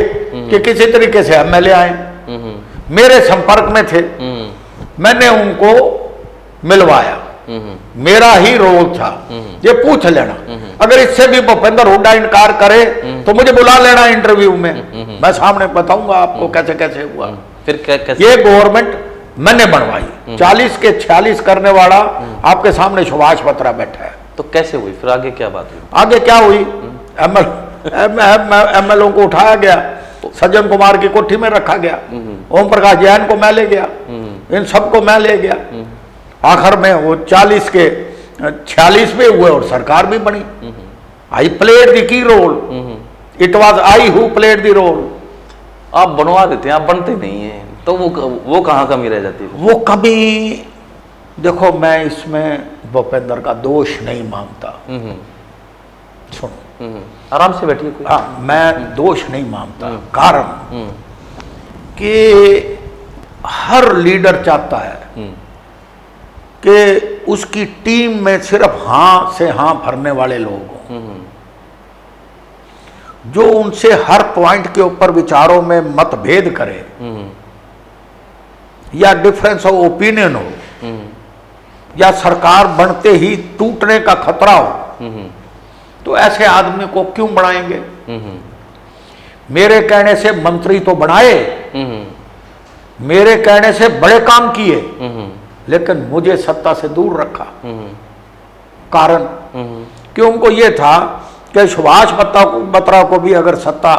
कि किसी तरीके से एमएलए आए, मेरे संपर्क में थे, मैंने उनको मिलवाया। मेरा ही रोल था। ये पूछ लेना, अगर इससे भी भूपेंद्र हुड्डा इनकार करे तो मुझे बुला लेना इंटरव्यू में, मैं सामने बताऊंगा आपको कैसे कैसे हुआ। फिर कैसे? ये गवर्नमेंट मैंने बनवाई। 40 के 46 करने वाला आपके सामने सुभाष बत्रा बैठा है। तो कैसे हुई फिर, आगे क्या बात हुई? आगे क्या हुई, एमएलओ को उठाया गया, सज्जन कुमार की कोठी में रखा गया, ओम प्रकाश जैन को मैं ले गया, इन सबको मैं ले गया। आखिर में वो 40 के 46 पे हुए और सरकार भी बनी। I played the key role, it was I who played the role. आप बनवा देते हैं, आप बनते नहीं हैं, तो वो कहाँ कमी रह जाती है? वो कमी, देखो मैं इसमें भूपेंद्र का दोष नहीं मानता। सुनो, आराम से बैठिए। हाँ, मैं दोष नहीं मानता। कारण कि हर लीडर चाहता है कि उसकी टीम में सिर्फ हाँ से हाँ भरने वाले लोग हों, जो उनसे हर पॉइंट के ऊपर विचारों में मतभेद करे या डिफरेंस ऑफ ओपिनियन हो या सरकार बनते ही टूटने का खतरा हो, तो ऐसे आदमी को क्यों बनाएंगे? मेरे कहने से मंत्री तो बनाए, मेरे कहने से बड़े काम किए, लेकिन मुझे सत्ता से दूर रखा। कारण कि उनको यह था कि सुभाष बत्रा को भी अगर सत्ता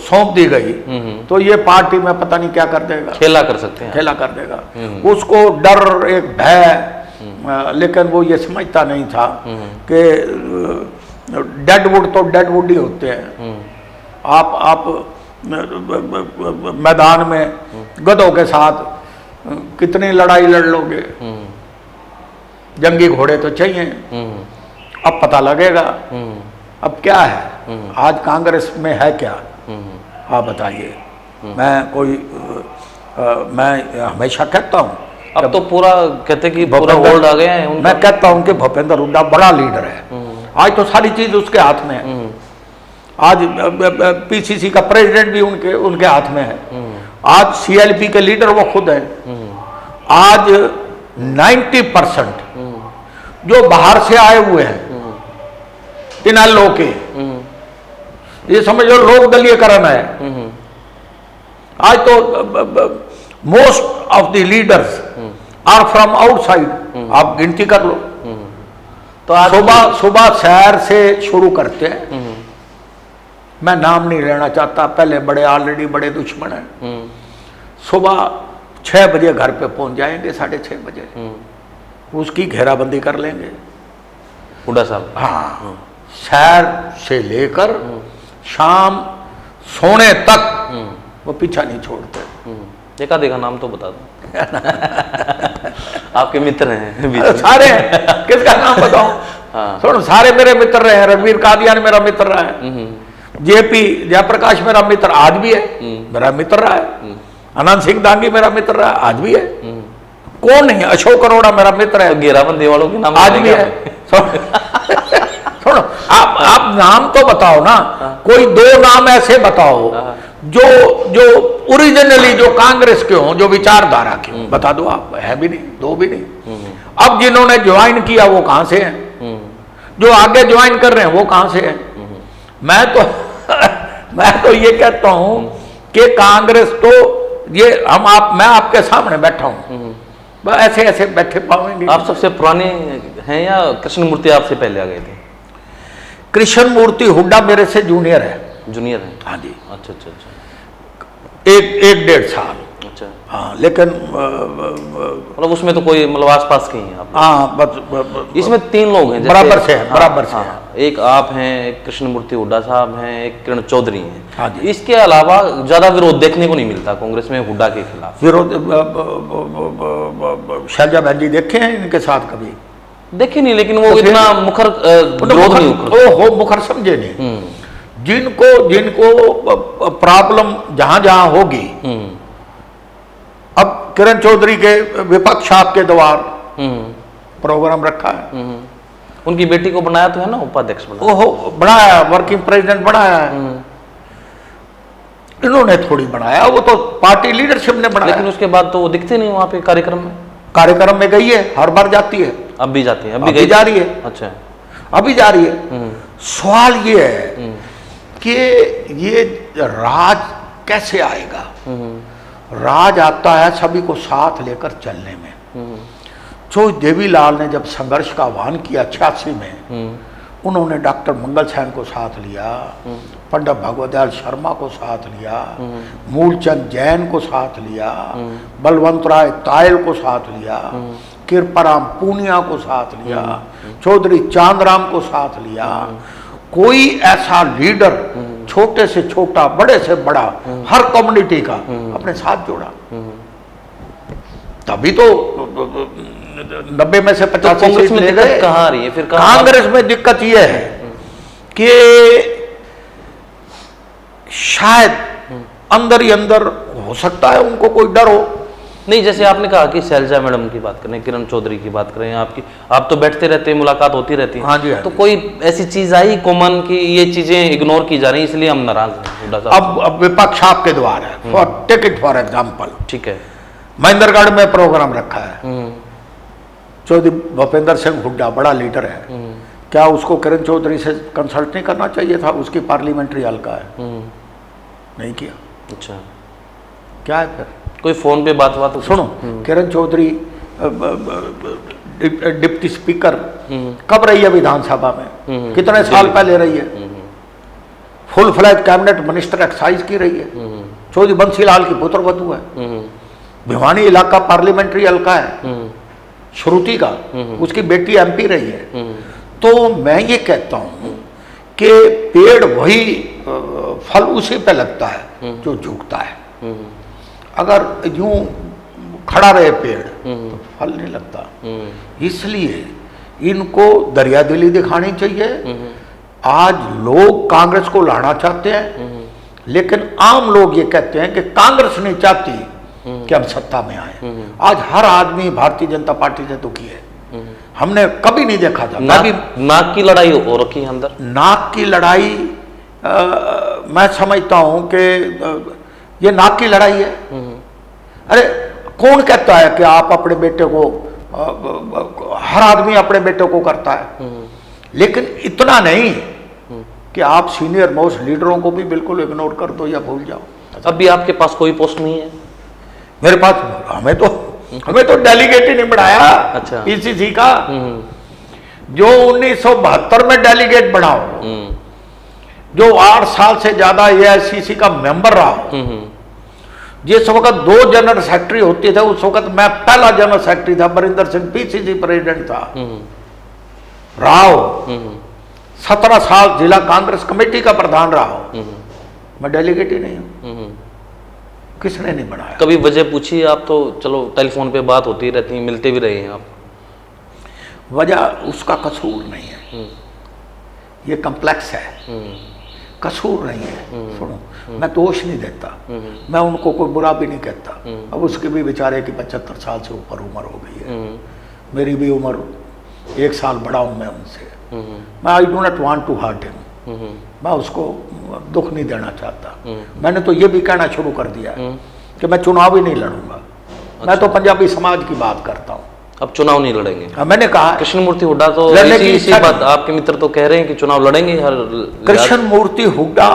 सौंप दी गई तो ये पार्टी में पता नहीं क्या कर देगा, खेला कर सकते हैं, खेला कर देगा। उसको डर, एक भय, लेकिन वो ये समझता नहीं था कि डेडवुड तो डेडवुड ही होते हैं। आप मैदान में गधों के साथ कितनी लड़ाई लड़ लोगे, जंगी घोड़े तो चाहिए। अब पता लगेगा अब क्या है, आज कांग्रेस में है क्या, आप बताइए। मैं हमेशा कहता हूँ, अब तो पूरा कहते कि पूरा होल्ड आ गया है उनका। मैं कहता हूँ कि भूपेंद्र हुड्डा बड़ा लीडर है, आज तो सारी चीज उसके हाथ में है। आज पीसीसी का प्रेसिडेंट भी उनके हाथ में है। आज सीएलपी के लीडर वो खुद है। आज 90% जो बाहर से आए हुए हैं इनेलो के, ये समझ लो लोक दलीयकरण है। आज तो most of the leaders are from outside, आप गिनती कर लो। तो आज सुबह शहर से शुरू करते हैं, मैं नाम नहीं लेना चाहता, पहले ऑलरेडी बड़े दुश्मन हैं। सुबह 6 बजे घर पे पहुंच जाएंगे, 6:30 बजे उसकी घेराबंदी कर लेंगे हुड्डा साहब। हाँ, शहर से लेकर शाम सोने तक वो पीछा नहीं छोड़ते। देखा देखा नाम तो बता दो। आपके मित्र हैं बीच में। सारे हैं, किसका नाम बताऊं? हाँ। सुनो, सारे मेरे मित्र रहे हैं। रणवीर कादियान मेरा मित्र रहा है, जेपी जयप्रकाश मेरा मित्र आज भी है, मेरा मित्र रहा है। अनंत सिंह दांगी मेरा मित्र रहा है, आज भी है। कौन नहीं है? अशोक अरोड़ा मेरा मित्र है, घेराबंदी वालों के नाम आज भी है। सुनो, आप नाम तो बताओ ना, कोई 2 नाम ऐसे बताओ जो ओरिजिनली जो कांग्रेस के हों, जो विचारधारा के हों, बता दो आप। है भी नहीं, 2 भी नहीं। अब जिन्होंने ज्वाइन किया वो कहां से हैं? जो आगे ज्वाइन कर रहे हैं वो कहां से हैं? मैं तो ये कहता हूं कि कांग्रेस तो ये मैं आपके सामने बैठा हूं, ऐसे ऐसे बैठे पाएंगे। आप सबसे पुराने हैं या कृष्णमूर्ति आपसे पहले आ गए थे? कृष्णमूर्ति हुड्डा मेरे से जूनियर है। जूनियर है? हाँ जी। अच्छा अच्छा अच्छा। एक 1.5 साल। अच्छा। हाँ, लेकिन मतलब उसमें तो कोई मतलब आसपास के ही हैं आप? हाँ, बस इसमें 3 लोग हैं बराबर से हैं, बराबर से हैं। एक आप हैं, एक कृष्णमूर्ति हुड्डा साहब हैं, एक किरण चौधरी हैं। हाँ जी। इसके अलावा ज्यादा विरोध देखने को नहीं मिलता कांग्रेस में हुड्डा के खिलाफ। विरोध शैलजा बहन जी देखे हैं इनके साथ कभी? देखे नहीं, लेकिन वो इतना मुखर विरोध नहीं हो, मुखर समझे नहीं। जिनको प्रॉब्लम जहां जहां होगी, अब किरण चौधरी के विपक्ष आपके द्वार प्रोग्राम रखा है। उनकी बेटी को बनाया तो है ना उपाध्यक्ष बनाया? ओहो, बनाया, वर्किंग प्रेसिडेंट बनाया है। इन्होंने थोड़ी बनाया, वो तो पार्टी लीडरशिप ने बनाया। लेकिन उसके बाद तो वो दिखते नहीं वहां पे कार्यक्रम में गई है, हर बार जाती है। अब भी जाती है? अभी जा रही है। अच्छा, अभी जा रही है। सवाल ये है कि ये राज कैसे आएगा? राज आता है सभी को साथ लेकर चलने में। जो देवीलाल ने जब संघर्ष का आह्वान किया 86 में, उन्होंने डॉक्टर मंगल सेन को साथ लिया, पंडित भगवदयाल शर्मा को साथ लिया, मूलचंद जैन को साथ लिया, बलवंत राय तायल को साथ लिया, कृपाराम पूनिया को साथ लिया, चौधरी चांदराम को साथ लिया। कोई ऐसा लीडर छोटे से छोटा, बड़े से बड़ा, हर कम्युनिटी का अपने साथ जोड़ा। तभी तो 90 में से 85 सीट ले गए। कहाँ रही है फिर? कांग्रेस में दिक्कत यह है कि शायद अंदर ही अंदर हो सकता है उनको कोई डर हो। नहीं, जैसे आपने कहा कि शैलजा मैडम की बात करें, किरण चौधरी की बात करें, आप तो बैठते रहते हैं, मुलाकात होती रहती है। हाँ जी, हाँ तो जी। कोई ऐसी चीज आई कॉमन कि ये चीजें इग्नोर की जा रही, इसलिए हम नाराज हैं? अब विपक्ष आपके द्वार है। For take it for example, ठीक है, महेंद्रगढ़ में प्रोग्राम रखा है, चौधरी भूपेंद्र सिंह हुड्डा बड़ा लीडर है, क्या उसको किरण चौधरी से कंसल्ट नहीं करना चाहिए था? उसकी पार्लियामेंट्री हल्का है, नहीं किया। अच्छा, क्या है फिर? कोई फोन पे बात सुनो, किरण चौधरी डिप्टी स्पीकर कब रही है विधानसभा में? कितने साल पहले रही है? Full fledge cabinet minister excise की रही है। चौधरी बंसीलाल की पुत्र वधू है। भिवानी इलाका पार्लियामेंट्री हल्का है, श्रुति का, उसकी बेटी एमपी रही है। तो मैं ये कहता हूं कि पेड़ वही फल उसी पे लगता है जो झुकता है। अगर यूं खड़ा रहे पेड़ तो फल नहीं लगता। इसलिए इनको दरियादिली दिखानी चाहिए। आज लोग कांग्रेस को लाना चाहते हैं, लेकिन आम लोग ये कहते हैं कि कांग्रेस नहीं चाहती कि हम सत्ता में आए। आज हर आदमी भारतीय जनता पार्टी से दुखी है। हमने कभी नहीं देखा था। नाक की लड़ाई हो रखी है अंदर। नाक की लड़ाई मैं समझता हूं कि ये नाक की लड़ाई है। अरे कौन कहता है कि आप अपने बेटे को, हर आदमी अपने बेटे को करता है, लेकिन इतना नहीं कि आप सीनियर मोस्ट लीडरों को भी बिल्कुल इग्नोर कर दो या भूल जाओ। अभी आपके पास कोई पोस्ट नहीं है? मेरे पास, हमें तो डेलीगेट ही नहीं बढ़ाया। अच्छा। पीसीसी का जो 1972 में डेलीगेट बनाओ, जो 8 साल से ज्यादा एआईसीसी का मेंबर रहा, जिस वक्त 2 जनरल सेक्रेटरी होते थे, उस वक्त मैं पहला जनरल सेक्रेटरी था, बरिंदर सिंह पीसीसी प्रेसिडेंट था। राव 17 साल जिला कांग्रेस कमेटी का प्रधान रहा, मैं डेलीगेट ही नहीं हूं। किसने नहीं बनाया? कभी वजह पूछी आप? तो चलो टेलीफोन पे बात होती रहती है, मिलते भी रहे हैं आप। वजह उसका कसूर नहीं है, ये कम्प्लेक्स है, कसूर नहीं है। सुनो, मैं दोष नहीं देता, मैं उनको कोई बुरा भी नहीं कहता। अब उसके भी बेचारे की 75 साल से ऊपर उम्र हो गई है, मेरी भी उम्र 1 साल बड़ा हूं मैं उनसे। मैं I do not want to hurt him, मैं उसको दुख नहीं देना चाहता। मैंने तो ये भी कहना शुरू कर दिया कि मैं चुनाव ही नहीं लड़ूंगा। अच्छा। मैं तो पंजाबी समाज की बात करता हूँ। अब चुनाव नहीं लड़ेंगे? मैंने कहा। कृष्णमूर्ति हुड्डा तो इसी बात आपके मित्र तो कह रहे हैं कि चुनाव लड़ेंगे हर। कृष्णमूर्ति हुड्डा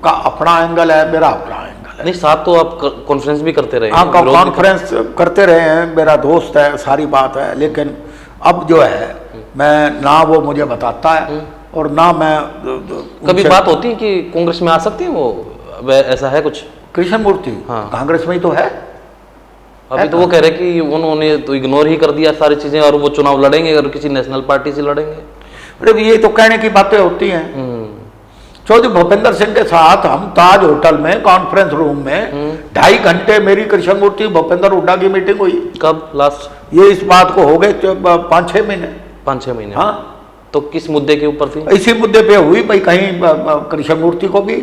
का अपना एंगल है, मेरा अपना एंगल है। नहीं, साथ तो आप कॉन्फ्रेंस भी करते रहे। हाँ, कॉन्फ्रेंस करते रहे हैं, मेरा दोस्त है, सारी बात है। लेकिन अब जो है, मैं ना वो मुझे बताता है और ना मैं कभी बात होती है कि कांग्रेस में आ सकते हैं वो, ऐसा है कुछ? कृष्णमूर्ति हाँ, कांग्रेस में ही तो है। अभी तो वो कह रहे कि उन्होंने तो इग्नोर ही कर दिया सारी चीजें, और वो चुनाव लड़ेंगे और किसी नेशनल पार्टी से लड़ेंगे। अरे ये तो कहने की बातें होती हैं। चौधरी भूपेंद्र सिंह के साथ हम ताज होटल में कॉन्फ्रेंस रूम में 2.5 घंटे मेरी कृष्णमूर्ति भूपेंद्र हुड्डा की मीटिंग हुई। कब लास्ट? ये इस बात को हो गए 5-6 महीने। 5-6 महीने? हाँ। तो किस मुद्दे के ऊपर थी? इसी मुद्दे पे हुई भाई। कहीं कृष्णमूर्ति को भी,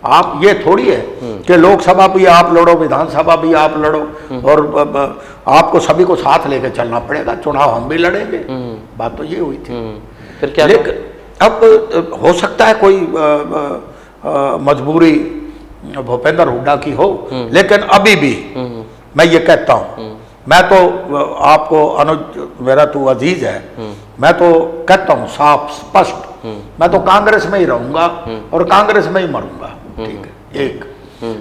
आप ये थोड़ी है कि लोकसभा भी आप लड़ो, विधानसभा भी आप लड़ो, और आपको सभी को साथ लेकर चलना पड़ेगा। चुनाव हम भी लड़ेंगे। बात तो ये हुई थी। फिर क्या? लेकिन अब हो सकता है कोई मजबूरी भूपेंद्र हुड्डा की हो, लेकिन अभी भी मैं ये कहता हूं, मैं तो आपको अनुज, मेरा तो अजीज है, मैं तो कहता हूं साफ स्पष्ट, मैं तो कांग्रेस में ही रहूंगा और कांग्रेस में ही मरूंगा। ठीक है। एक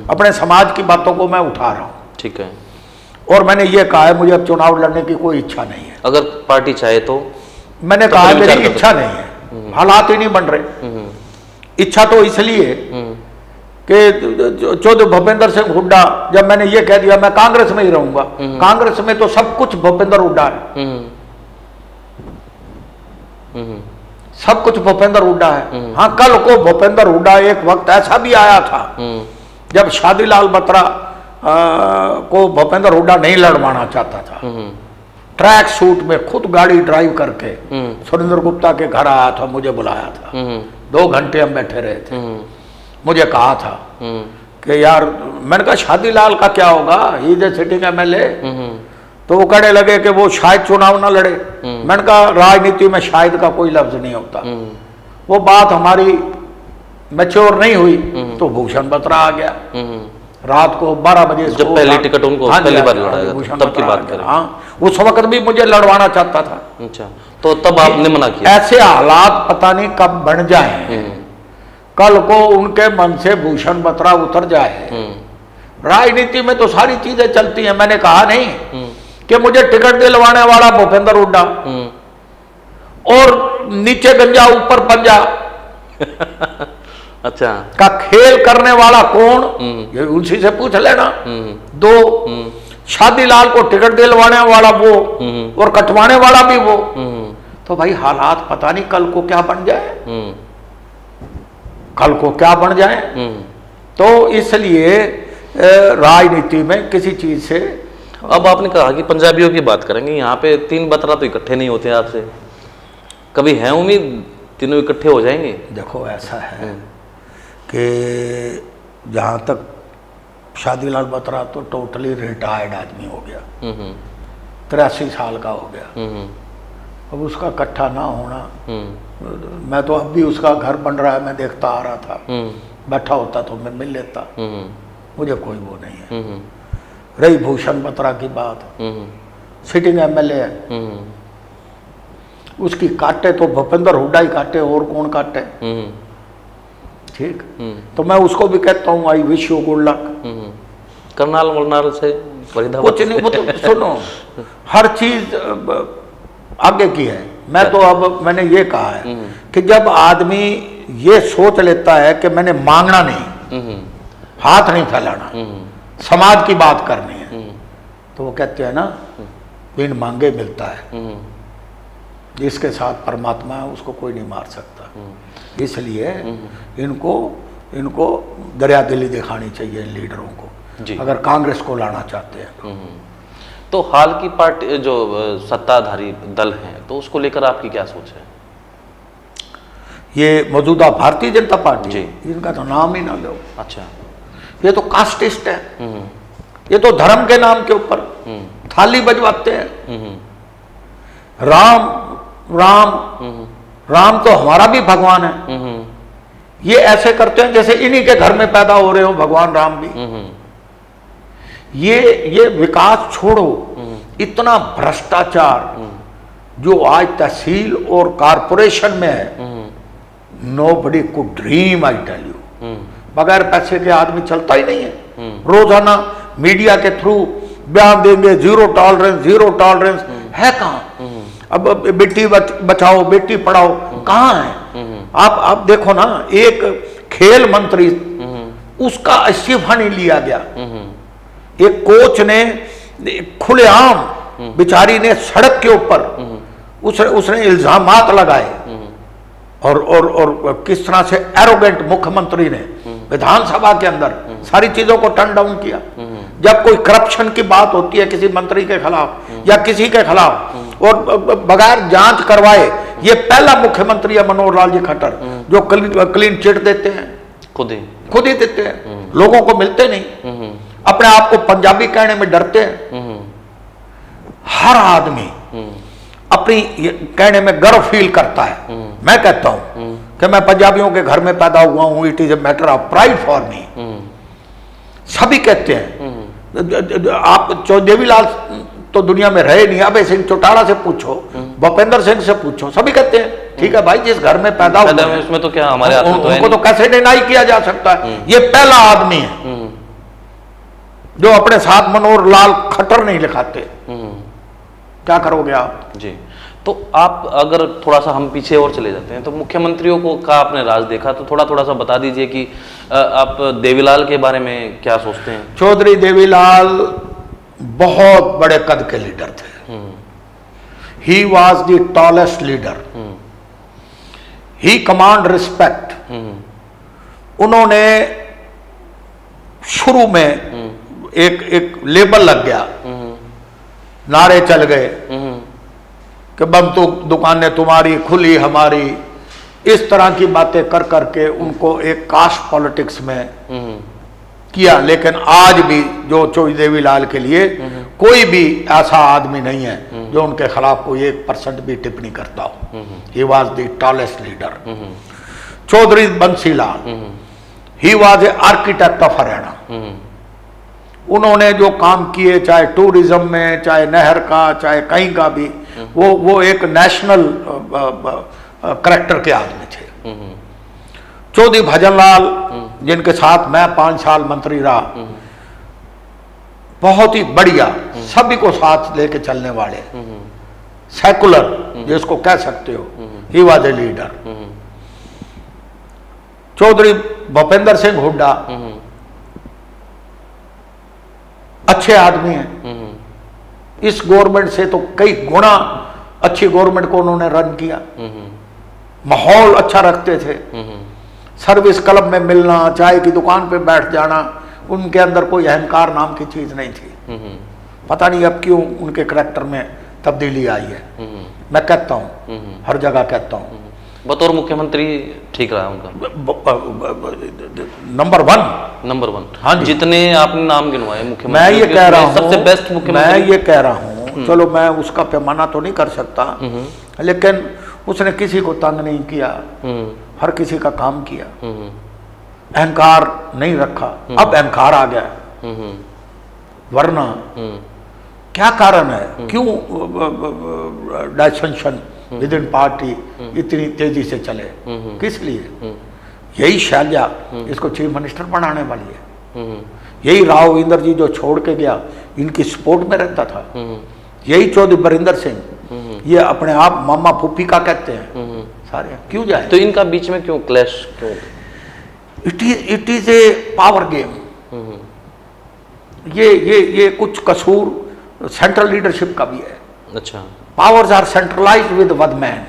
अपने समाज की बातों को मैं उठा रहा हूं। ठीक है। और मैंने ये कहा है, मुझे अब चुनाव लड़ने की कोई इच्छा नहीं है। अगर पार्टी चाहे तो? मैंने कहा है मेरी इच्छा नहीं है, हालात ही नहीं बन रहे। इच्छा तो इसलिए कि चौधरी भूपेंद्र सिंह हुड्डा, जब मैंने ये कह दिया मैं कांग्रेस में ही रहूंगा, कांग्रेस में तो सब कुछ भूपेंद्र हुड्डा है। सब कुछ भूपेंद्र हुड्डा है। हाँ, कल को भूपेंद्र हुड्डा, एक वक्त ऐसा भी आया था जब शादीलाल बत्रा को भूपेंद्र हुड्डा नहीं लड़वाना चाहता था। ट्रैक सूट में खुद गाड़ी ड्राइव करके सुरेंद्र गुप्ता के घर आया था, मुझे बुलाया था। 2 घंटे हम बैठे रहे थे। मुझे कहा था कि यार, मैंने कहा शादीलाल का क्या होगा, he is a sitting MLA. तो वो कहने लगे कि वो शायद चुनाव ना लड़े। मैंने कहा राजनीति में शायद का कोई लफ्ज नहीं होता। वो बात हमारी मैच्योर नहीं हुई तो भूषण बत्रा आ गया रात को 12 बजे, जब पहली टिकट उनको पहली बार लड़ाया था, तब की बात करें। हाँ, उस वक्त भी मुझे लड़वाना चाहता था। अच्छा, तो तब आपने मना किया? ऐसे हालात पता नहीं कब बन जाए, कल को उनके मन से भूषण बत्रा उतर जाए। राजनीति में तो सारी चीजें चलती हैं। मैंने कहा नहीं कि मुझे टिकट दिलवाने वाला भूपेंद्र हुड्डा और नीचे गंजा ऊपर पंजा अच्छा, का खेल करने वाला कौन, ये उनसे से पूछ लेना। 2, शादीलाल को टिकट दिलवाने वाला वो और कटवाने वाला भी वो। तो भाई हालात पता नहीं कल को क्या बन जाए, कल को क्या बन जाए। तो इसलिए राजनीति में किसी चीज से अब आपने कहा कि पंजाबियों की बात करेंगे, यहाँ पे 3 बतरा तो इकट्ठे नहीं होते आपसे, कभी है उम्मीद तीनों इकट्ठे हो जाएंगे? देखो ऐसा है कि जहाँ तक शादीलाल बत्रा तो टोटली रिटायर्ड आदमी हो गया, 83 साल का हो गया। अब उसका इकट्ठा ना होना, मैं तो अब भी उसका घर बन रहा है, मैं देखता आ रहा था, बैठा होता तो मैं मिल लेता, मुझे कोई वो नहीं है। रही भूषण बत्रा की बात, सिटिंग एमएलए है, उसकी काटे तो भूपेंद्र हुड्डा ही काटे, और कौन काटे? ठीक, तो मैं उसको भी कहता हूँ I wish you good luck. Karnal वरनाल से कुछ नहीं, वो तो सुनो, हर चीज आगे की है। मैं तो अब मैंने ये कहा है कि जब आदमी ये सोच लेता है कि मैंने मांगना नहीं, हाथ नहीं फैलाना, समाज की बात करनी है, तो वो कहते हैं ना बिन मांगे मिलता है। जिसके साथ परमात्मा है उसको कोई नहीं मार सकता। इसलिए इनको दरिया दिली दिखानी चाहिए इन लीडरों को, अगर कांग्रेस को लाना चाहते हैं। तो हाल की पार्टी जो सत्ताधारी दल हैं, तो उसको लेकर आपकी क्या सोच है? ये मौजूदा भारतीय जनता पार्टी जी, इनका तो नाम ही ना लो। अच्छा, ये तो कास्टिस्ट है, ये तो धर्म के नाम के ऊपर थाली बजवाते हैं। राम राम राम तो हमारा भी भगवान है। ये ऐसे करते हैं जैसे इन्हीं के घर में पैदा हो रहे हो भगवान राम भी। ये विकास छोड़ो, इतना भ्रष्टाचार जो आज तहसील और कारपोरेशन में है, nobody could dream, I tell you. बगैर पैसे के आदमी चलता ही नहीं है। रोजाना मीडिया के थ्रू बयान देंगे, जीरो टॉलरेंस है कहाँ? अब बेटी बचाओ बेटी पढ़ाओ कहाँ है? आप देखो ना, एक खेल मंत्री उसका इस्तीफा नहीं लिया गया। एक कोच ने खुलेआम बेचारी ने सड़क के ऊपर उसने इल्जामात लगाए, और किस तरह से एरोगेंट मुख्यमंत्री ने विधानसभा के अंदर सारी चीजों को टर्न डाउन किया। जब कोई करप्शन की बात होती है किसी मंत्री के खिलाफ या किसी के खिलाफ, और बगैर जांच करवाए, ये पहला मुख्यमंत्री है मनोहर लाल जी खट्टर जो क्लीन चिट देते हैं, खुद ही देते हैं, लोगों को मिलते नहीं, अपने आप को पंजाबी कहने में डरते हैं। हर आदमी अपनी कहने में गर्व फील करता है। मैं कहता हूं कि मैं पंजाबियों के घर में पैदा हुआ हूं, it is a matter of pride for me. सभी कहते हैं। आप देवीलाल तो दुनिया में रहे नहीं, अभय सिंह चौटाला से पूछो, भूपेंद्र सिंह से पूछो, सभी कहते हैं ठीक है भाई, जिस घर में पैदा हुआ है उसमें तो क्या हमारे हाथ में तो उनको तो कैसे डिनाई किया जा सकता है। ये पहला आदमी है जो अपने साथ मनोहर लाल खट्टर नहीं लिखाते। क्या करोगे आप जी? तो आप अगर थोड़ा सा हम पीछे और चले जाते हैं, तो मुख्यमंत्रियों को का आपने राज देखा, तो थोड़ा सा बता दीजिए कि आप देवीलाल के बारे में क्या सोचते हैं? चौधरी देवीलाल बहुत बड़े कद के लीडर थे। ही was the tallest leader, he command respect. उन्होंने शुरू में एक लेबल लग गया, नारे चल गए कि बम तो दुकानें तुम्हारी खुली हमारी, इस तरह की बातें कर करके उनको एक कास्ट पॉलिटिक्स में किया। लेकिन आज भी जो चौधरी देवीलाल के लिए कोई भी ऐसा आदमी नहीं है जो उनके खिलाफ कोई 1% भी टिप्पणी करता हो। He was the tallest leader. Chaudhary Bansilal, he was a architect of Haryana. उन्होंने जो काम किए, चाहे टूरिज्म में, चाहे नहर का, चाहे कहीं का भी, वो एक नेशनल करैक्टर के आदमी थे। चौधरी भजनलाल, जिनके साथ मैं 5 साल मंत्री रहा, बहुत ही बढ़िया, सभी को साथ लेके चलने वाले, सेकुलर जिसको कह सकते हो, he was a leader. Chaudhary Bhupinder Singh Hooda अच्छे आदमी हैं। इस गवर्नमेंट से तो कई गुना अच्छी गवर्नमेंट को उन्होंने रन किया। माहौल अच्छा रखते थे, सर्विस क्लब में मिलना, चाय की दुकान पे बैठ जाना, उनके अंदर कोई अहंकार नाम की चीज नहीं थी। पता नहीं अब क्यों उनके करैक्टर में तब्दीली आई है। मैं कहता हूँ, हर जगह कहता हूँ, बतौर मुख्यमंत्री ठीक रहा उनका नंबर वन। हाँ, जितने आपने नाम गिनवाए मुख्यमंत्री, मैं ये कह रहा हूँ, सबसे बेस्ट मुख्यमंत्री, मैं ये कह रहा हूँ, चलो मैं उसका पैमाना तो नहीं कर सकता, लेकिन उसने किसी को तंग नहीं किया, हर किसी का काम किया, अहंकार नहीं रखा। अब अहंकार आ गया, वरना क्या कारण है, क्यों डायसेंशन विद इन पार्टी इतनी तेजी से चले, किस लिए? यही शैलजा इसको चीफ मिनिस्टर बनाने वाली है, यही राव इंद्रजीत जो छोड़ के गया इनकी सपोर्ट में रहता था, यही चौधरी बरिंदर सिंह, ये अपने आप मामा फूफी का कहते हैं सारे, क्यों जाए? तो इनका बीच में क्यों क्लैश क्यों? It is a power game. ये कुछ कसूर सेंट्रल लीडरशिप का भी है। अच्छा, powers are centralised with one man,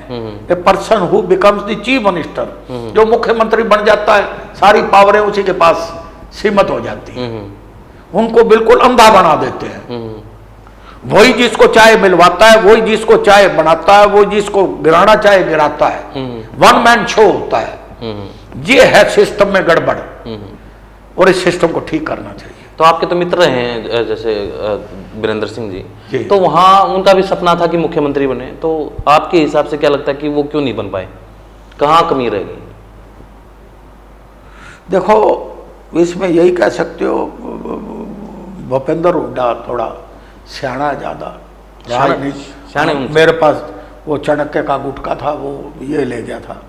a person who becomes the chief minister, जो मुख्यमंत्री बन जाता है सारी पावरें उसी के पास सीमित हो जाती हैं, उनको बिल्कुल अंधा बना देते हैं। वही जिसको चाहे मिलवाता है, वही जिसको चाहे बनाता है, वही जिसको गिराना चाहे गिराता है, वन मैन शो होता है। ये है सिस्टम में गड़बड़, और इस सिस्टम को ठीक करना चाहिए। तो आपके तो मित्र हैं जैसे वीरेंद्र सिंह जी। जी, तो वहाँ उनका भी सपना था कि मुख्यमंत्री बने, तो आपके हिसाब से क्या लगता है कि वो क्यों नहीं बन पाए, कहाँ कमी रह गई? देखो, इसमें यही कह सकते हो, भूपेंद्र हुड्डा थोड़ा सियाना ज्यादा, सियाने मेरे पास वो चाणक्य का गुटका था, वो ये ले गया था।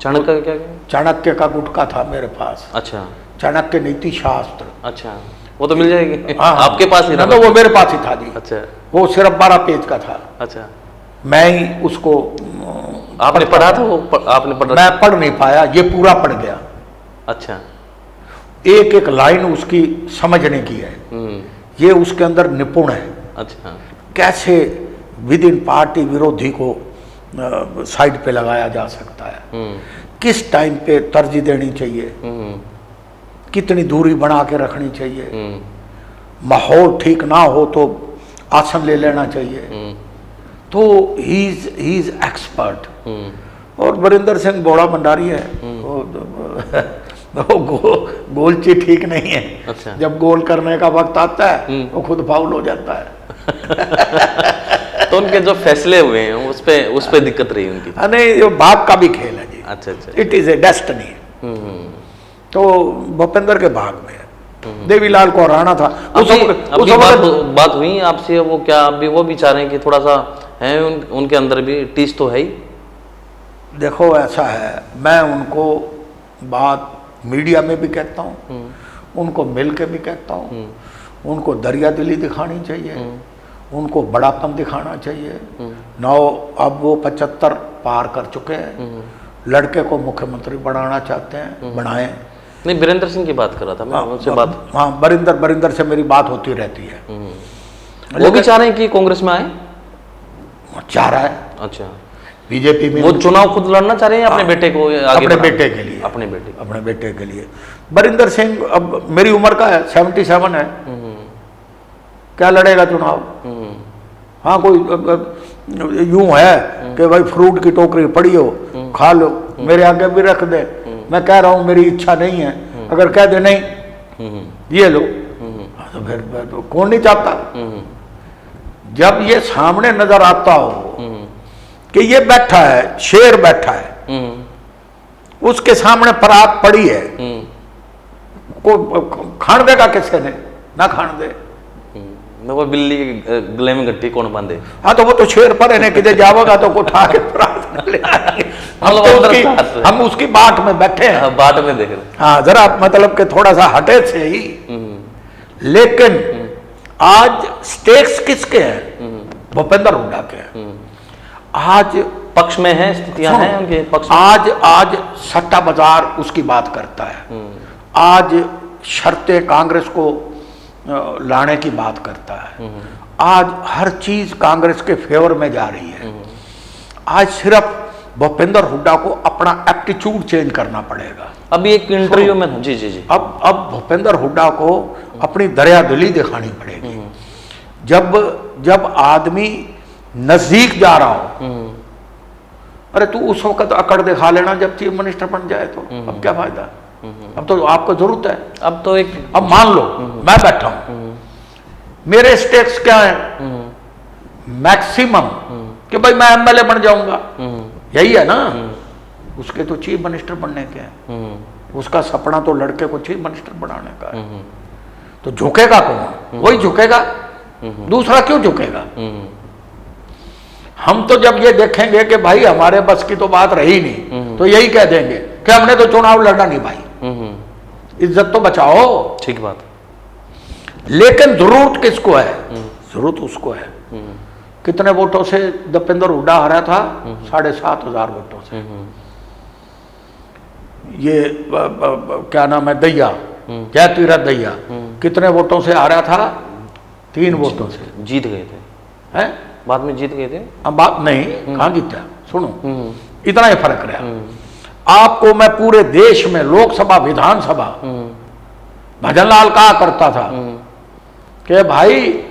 चाणक्य क्या? चाणक्य का गुटका था मेरे पास। अच्छा, चाणक्य नीति शास्त्र। अच्छा, वो तो मिल जाएगी। हाँ, आपके पास ही ना, तो वो मेरे पास ही था जी। अच्छा, वो सिर्फ 12 पेज का था। अच्छा, मैं ही उसको आपने पढ़ा था वो? आपने पढ़ा? मैं पढ़ नहीं पाया, ये पूरा पढ़ गया। अच्छा, एक एक लाइन उसकी समझने की है, ये उसके अंदर निपुण है। अच्छा, कैसे विद इन पार्टी विरोधी को साइड पे लगाया जा सकता है, किस टाइम पे तरजीह देनी चाहिए, कितनी दूरी बना के रखनी चाहिए, माहौल ठीक ना हो तो आसन ले लेना चाहिए। तो ही इज एक्सपर्ट। और वरिंदर सिंह बोड़ा भंडारी है, वो गोलची ठीक नहीं है। अच्छा, जब गोल करने का वक्त आता है वो खुद फाउल हो जाता है। तो उनके जो फैसले हुए हैं उस पे दिक्कत रही उनकी? नहीं, ये भाग का भी खेल है जी। अच्छा, अच्छा, इट इज ए डेस्टिनी। तो भूपेंद्र के भाग में है। देवीलाल को हराना था। अभी बात हुई आपसे, वो क्या अभी वो भी चाह रहे हैं कि थोड़ा सा है उनके अंदर भी टीस तो है ही? देखो, ऐसा है, मैं उनको बात मीडिया में भी कहता हूँ, उनको मिल के भी कहता हूँ, उनको दरिया दिली दिखानी चाहिए, उनको बड़ापन दिखाना चाहिए। नौ अब वो 75 पार कर चुके हैं, लड़के को मुख्यमंत्री बनाना चाहते हैं, बनाएं। नहीं, वीरेंद्र सिंह की बात कर रहा था मैं, उनसे बात। हाँ, बरिंदर से मेरी बात होती रहती है। वो भी चाह रहे हैं कि कांग्रेस में आए? चाह रहा है। अच्छा, बीजेपी में वो चुनाव खुद लड़ना चाह रहे हैं अपने बेटे को आगे? अपने बेटे के लिए। अपने बेटे के लिए। बरिंदर सिंह अब मेरी उम्र का है, 77 है, क्या लड़ेगा चुनाव? हाँ, कोई यूं है कि भाई फ्रूट की टोकरी पड़ी हो, खा लो, मेरे आगे भी रख दे। मैं कह रहा हूं मेरी इच्छा नहीं है, अगर कह दे नहीं ये लो, तो फिर तो कौन नहीं चाहता। जब ये सामने नजर आता हो कि ये बैठा है, शेर बैठा है, उसके सामने परात पड़ी है, को खान देगा किसके ने? ना खान दे। वो बिल्ली के गले में गट्टी कौन बांधे? हाँ, तो वो तो शेर पर है, किधर जाओगा तो उठा के परात ले आएंगे। हम उसकी बाट में बैठे हैं। बाट में देख रहे। हाँ, जरा मतलब कि थोड़ा सा हटे से ही। लेकिन आज स्टेक्स किसके हैं? भूपेंद्र हुड्डा के हैं। आज पक्ष में है, स्थितियां हैं उनके पक्ष में। आज सट्टा बाजार उसकी बात करता है। आज शर्तें कांग्रेस को लाने की बात करता है। आज हर चीज कांग्रेस के फेवर में जा रही है। आज सिर्फ भूपेंद्र हुड्डा को अपना एप्टीट्यूड चेंज करना पड़ेगा। अभी एक इंटरव्यू में जी जी जी अब भूपेंद्र हुड्डा को अपनी दरिया दिली दिखानी पड़ेगी। जब आदमी नजदीक जा रहा हो, अरे तू उस वक्त अकड़ दिखा लेना जब चीफ मिनिस्टर बन जाए तो अब क्या फायदा। अब तो आपको जरूरत है। अब तो एक, अब मान लो मैं बैठा हूं, मेरे स्टेट्स क्या है मैक्सिमम कि भाई मैं एमएलए बन जाऊंगा, यही है ना। उसके तो चीफ मिनिस्टर बनने के हैं, उसका सपना तो लड़के को चीफ मिनिस्टर बनाने का है। तो झुकेगा कौन? वही झुकेगा, दूसरा क्यों झुकेगा? हम तो जब ये देखेंगे कि भाई हमारे बस की तो बात रही नहीं, तो यही कह देंगे कि हमने तो चुनाव लड़ा नहीं भाई, इज्जत तो बचाओ। ठीक बात। लेकिन जरूरत किसको है? जरूरत उसको है। कितने वोटों से दीपेंद्र हुड्डा हारा था? 7,500 वोटों से। ये क्या नाम है, दैया, क्या तीरथ दैया, कितने वोटों से हारा था? 3 वोटों से जीत गए थे। हैं? बाद में जीत गए थे। अब बात नहीं, कहां जीता? सुनो, इतना ही फर्क रहा। आपको मैं पूरे देश में लोकसभा विधानसभा, भजनलाल कहा करता था कि भाई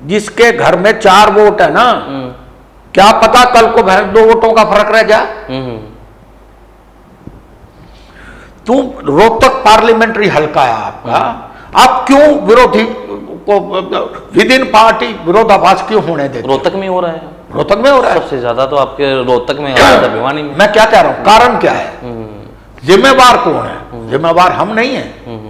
जिसके घर में 4 वोट है ना, क्या पता कल को 2 वोटों का फर्क रह जाए। तुम रोहतक पार्लियामेंट्री हल्का है आपका, आप क्यों विरोधी को विद इन पार्टी विरोधाभास क्यों होने देते? रोहतक में हो रहा है। रोहतक में हो रहा है सबसे ज्यादा तो आपके रोहतक में हो रहा है, भिवानी में। मैं क्या कह रहा हूं, कारण क्या है? जिम्मेवार कौन है? जिम्मेवार हम नहीं है।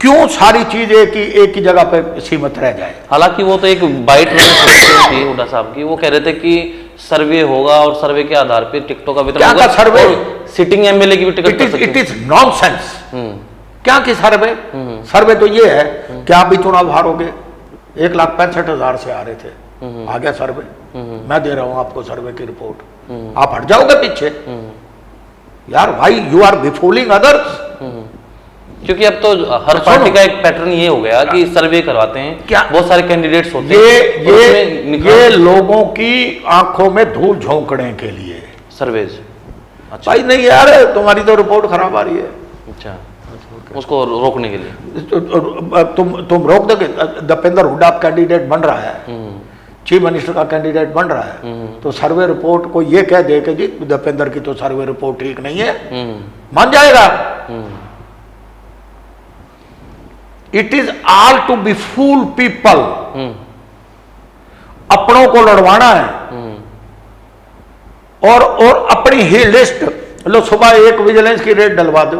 क्यों सारी चीज एक ही जगह पे सीमित रह जाए? हालांकि वो तो एक बाइट मैंने सुनी थी हुड्डा साहब की, वो कह रहे थे कि सर्वे होगा और सर्वे के आधार पर टिकटों का वितरण होगा। क्या सर्वे? सिटिंग एमएलए की भी टिकट कर सकते हैं। It is nonsense. क्या की सर्वे? सर्वे तो ये है कि आप भी चुनाव हारोगे। 1,65,000 से आ रहे थे, आ गया सर्वे, मैं दे रहा हूं आपको सर्वे की रिपोर्ट, आप हट जाओगे पीछे। यार भाई, यू आर बिफूलिंग अदर्स। क्योंकि अब तो हर पार्टी का एक पैटर्न ये हो गया कि सर्वे करवाते हैं, क्या बहुत सारे कैंडिडेट्स होते हैं, ये लोगों की आंखों में धूल झोंकने के लिए सर्वेज। अच्छा भाई नहीं यार, तुम्हारी तो रिपोर्ट खराब आ रही है। अच्छा, उसको रोकने के लिए तुम रोक दोगे? दीपेंद्र हुड्डा कैंडिडेट बन रहा है, चीफ मिनिस्टर का कैंडिडेट बन रहा है, तो सर्वे रिपोर्ट को ये कह दे कि जी दीपेंद्र की तो सर्वे रिपोर्ट ठीक नहीं है, मान जाएगा? It is all to befool people. अपनों को लड़वाना है और अपनी ही लिस्ट लो, सुबह एक विजिलेंस की रेट डलवा दो,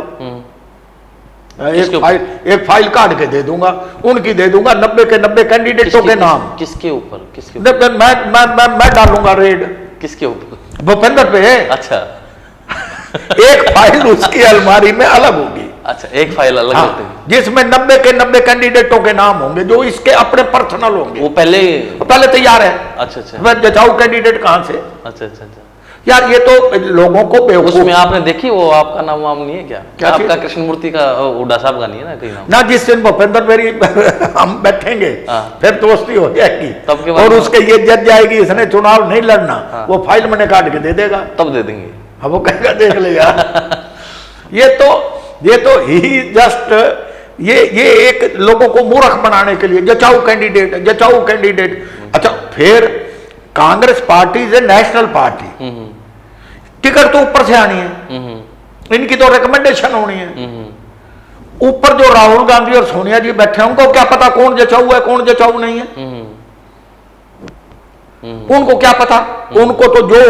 एक फाइल काट के दे दूंगा, उनकी दे दूंगा 90 के 90 कैंडिडेटों के नाम। किसके ऊपर? मैं डालूंगा रेड। किसके ऊपर? भूपेंद्र पे। अच्छा। एक फाइल उसकी अलमारी में अलग होगी। अच्छा, एक फाइल अलग होती है जिसमें 90 के 90 कैंडिडेटों के नाम होंगे जो इसके अपने पर्सनल होंगे। वो पहले तैयार है। अच्छा। मैं जचाऊ कैंडिडेट कहां से? अच्छा। यार ये तो लोगों को बेवकूफ। उसमें आपने देखी वो आपका नाम वाम नहीं है क्या आपका? कृष्णमूर्ति का, हुड्डा साहब का नहीं है ना कहीं नाम? ना, जिस दिन भूपेंद्र मेरी हम बैठेंगे फिर दोस्ती हो जाएगी, तब के बाद और उसके ये जज जाएगी इसने चुनाव नहीं लड़ना, वो फाइल मैंने काट के दे देगा, तब दे देंगे। अब वो कहेगा देख ले यार। ये तो ही जस्ट ये एक लोगों को मूर्ख बनाने के लिए जचाऊ कैंडिडेट। अच्छा, फिर Congress party is a national party, ticket तो ऊपर से आनी है, इनकी तो रिकमेंडेशन होनी है। ऊपर जो राहुल गांधी और सोनिया जी बैठे हैं उनको क्या पता कौन जचाऊ है कौन जचाऊ नहीं है? उनको क्या पता? उनको तो जो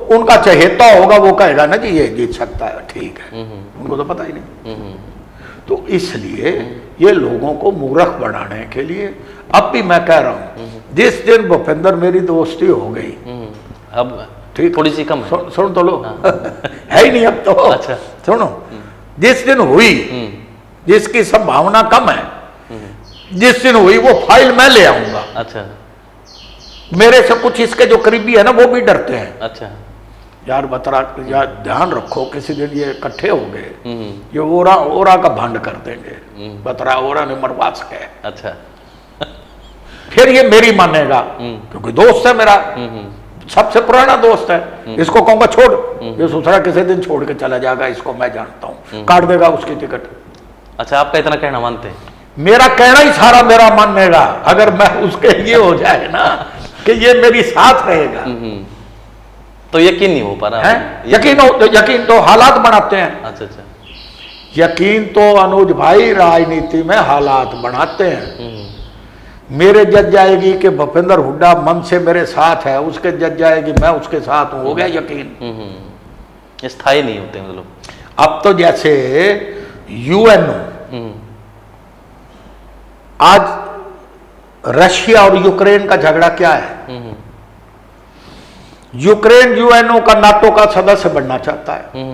उनका चहेता होगा वो कहेगा ना जी ये जीत सकता है, ठीक है, उनको तो पता ही नहीं। तो इसलिए ये लोगों को मूर्ख बनाने के लिए, अब भी मैं कह रहा हूं, जिस दिन भूपेंद्र मेरी दोस्ती हो गई, अब ठीक थोड़ी सी कम है, सुन तो लो। है ही नहीं अब तो। अच्छा सुनो, जिस दिन हुई, जिसकी संभावना कम है, जिस दिन हुई वो फाइल मैं ले आऊंगा। अच्छा, मेरे से कुछ इसके जो करीबी है ना वो भी डरते हैं। अच्छा यार बतरा, यार ध्यान रखो, किसी दिन ये इकट्ठे हो गए, ये ओरा का भंड कर देंगे, बतरा ओरा ने मरवा सके। अच्छा फिर ये मेरी मानेगा क्योंकि दोस्त है मेरा, सबसे पुराना दोस्त है। इसको कहूंगा छोड़, ये दूसरा किसी दिन छोड़ के चला जाएगा, इसको मैं जानता हूं, काट देगा उसकी टिकट। अच्छा, आपका इतना कहना मानते हैं? मेरा कहना ही सारा मेरा मानेगा, अगर मैं उसके ये हो जाए ना कि ये मेरी साथ रहेगा। तो यकीन नहीं हो पा रहा है? यकीन तो हालात बनाते हैं। अच्छा अच्छा। यकीन तो अनुज भाई राजनीति में हालात बनाते हैं। मेरे जज जाएगी कि भूपेंद्र हुड्डा मन से मेरे साथ है, उसके जज जाएगी मैं उसके साथ हूं, हो गया यकीन। स्थायी नहीं होते मतलब। अब तो जैसे यूएनओ, आज रशिया और यूक्रेन का झगड़ा क्या है? यूक्रेन यूएनओ का नाटो का सदस्य बनना चाहता है,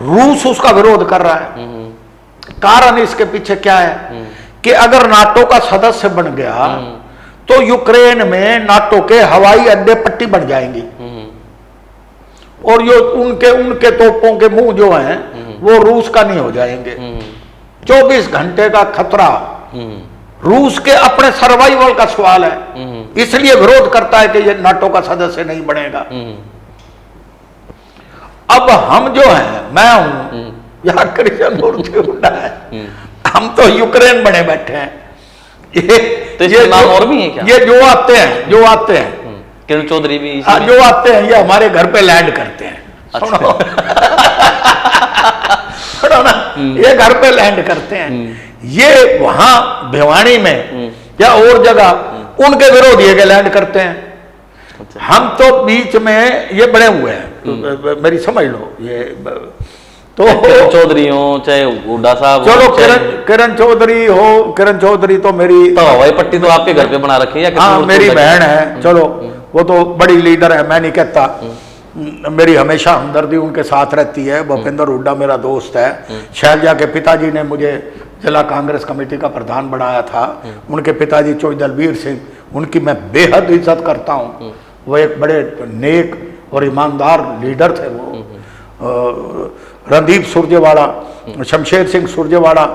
रूस उसका विरोध कर रहा है। कारण इसके पीछे क्या है कि अगर नाटो का सदस्य बन गया तो यूक्रेन में नाटो के हवाई अड्डे पट्टी बन जाएंगी और जो उनके तोपों के मुंह जो हैं वो रूस का नहीं हो जाएंगे। 24 घंटे का खतरा रूस के अपने सर्वाइवल का सवाल है, इसलिए विरोध करता है कि ये नाटो का सदस्य नहीं बनेगा। अब हम जो हैं, मैं हूं या कृष्णमूर्ति हुड्डा है, हम तो यूक्रेन बने बैठे हैं। तो ये नाम और भी है क्या? ये जो आते हैं किरण चौधरी भी जो आते हैं ये हमारे घर पे लैंड करते हैं। अच्छा। सुनो ना, ये घर पे लैंड करते हैं, ये वहां भिवानी में या और जगह उनके विरोध ये लैंड करते हैं। अच्छा। हम तो बीच में ये बने हुए हैं, मेरी समझ लो ये तो किरण चौधरी हो चाहे हुड्डा साहब, चलो किरण चौधरी हो, किरण चौधरी तो मेरी तो हवाई पट्टी तो आपके घर पे बना रखी है। हाँ मेरी बहन है, चलो वो तो बड़ी लीडर है, मैं नहीं कहता। मेरी हमेशा हमदर्दी उनके साथ रहती है। भूपेंद्र हुड्डा मेरा दोस्त है। शैलजा के पिताजी ने मुझे जिला कांग्रेस कमेटी का प्रधान बनाया था। उनके पिताजी चौधरी दलबीर सिंह, उनकी मैं बेहद इज्जत करता हूँ। वो एक बड़े नेक और ईमानदार लीडर थे। वो रणदीप सुरजेवाला, शमशेर सिंह सुरजेवाला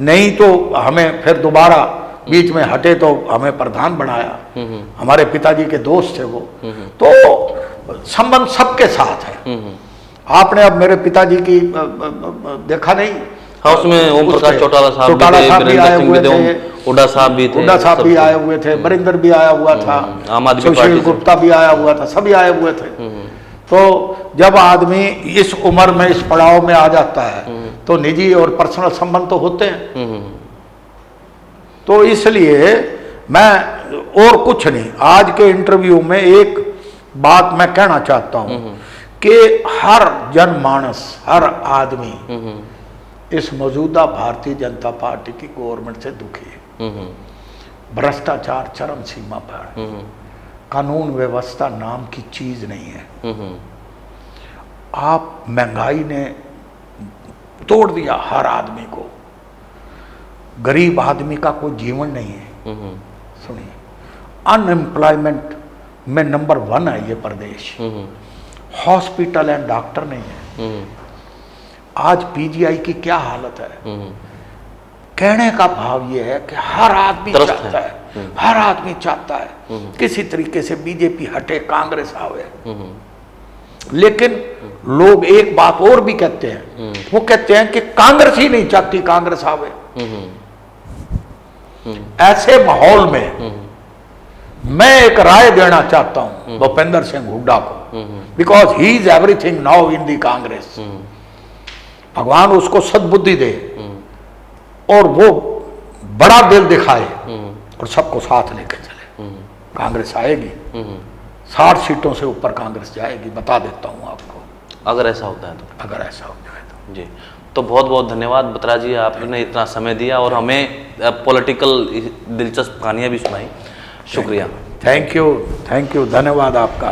नहीं तो हमें फिर दोबारा बीच में हटे तो हमें प्रधान बनाया। हमारे पिताजी के दोस्त थे वो। तो संबंध सबके साथ है। आपने अब मेरे पिताजी की देखा नहीं? हाँ, उसमें ओम प्रकाश चौटाला साहब भी आए हुए थे, हुड्डा साहब भी थे, हुड्डा साहब भी आए हुए थे, बरिंदर भी आया हुआ था, सुशील गुप्ता भी आया हुआ था, सभी आए हुए थे। तो जब आदमी इस उम्र में इस पड़ाव में आ जाता है तो निजी और पर्सनल संबंध तो होते हैं। तो इसलिए मैं और कुछ नहीं, आज के इंटरव्यू में एक बात मैं कहना चाहता हूं कि हर जनमानस, हर आदमी इस मौजूदा भारतीय जनता पार्टी की गवर्नमेंट से दुखी है। भ्रष्टाचार चरम सीमा पर, कानून व्यवस्था नाम की चीज नहीं है। आप महंगाई ने तोड़ दिया हर आदमी को, गरीब आदमी का कोई जीवन नहीं है। सुनिए, अनएम्प्लॉयमेंट में नंबर 1 है ये प्रदेश। हॉस्पिटल एंड डॉक्टर नहीं है। आज पीजीआई की क्या हालत है? कहने का भाव ये है कि हर आदमी चाहता है, हर आदमी चाहता है किसी तरीके से बीजेपी हटे, कांग्रेस आवे। लेकिन लोग एक बात और भी कहते हैं, वो कहते हैं कि कांग्रेस ही नहीं चाहती कांग्रेस आवे। ऐसे माहौल में मैं एक राय देना चाहता हूं भूपेंद्र सिंह हुड्डा को, because he is everything now in the Congress. भगवान उसको सद्बुद्धि दे और वो बड़ा दिल दिखाए और सबको साथ लेकर चले। कांग्रेस आएगी, 60 सीटों से ऊपर कांग्रेस जाएगी, बता देता हूं आपको, अगर ऐसा होता है तो। अगर ऐसा हो जाए तो। जी, तो बहुत बहुत धन्यवाद बत्रा जी, आपने इतना समय दिया और हमें पॉलिटिकल दिलचस्प कहानियां भी सुनाई। शुक्रिया। थैंक यू, धन्यवाद आपका।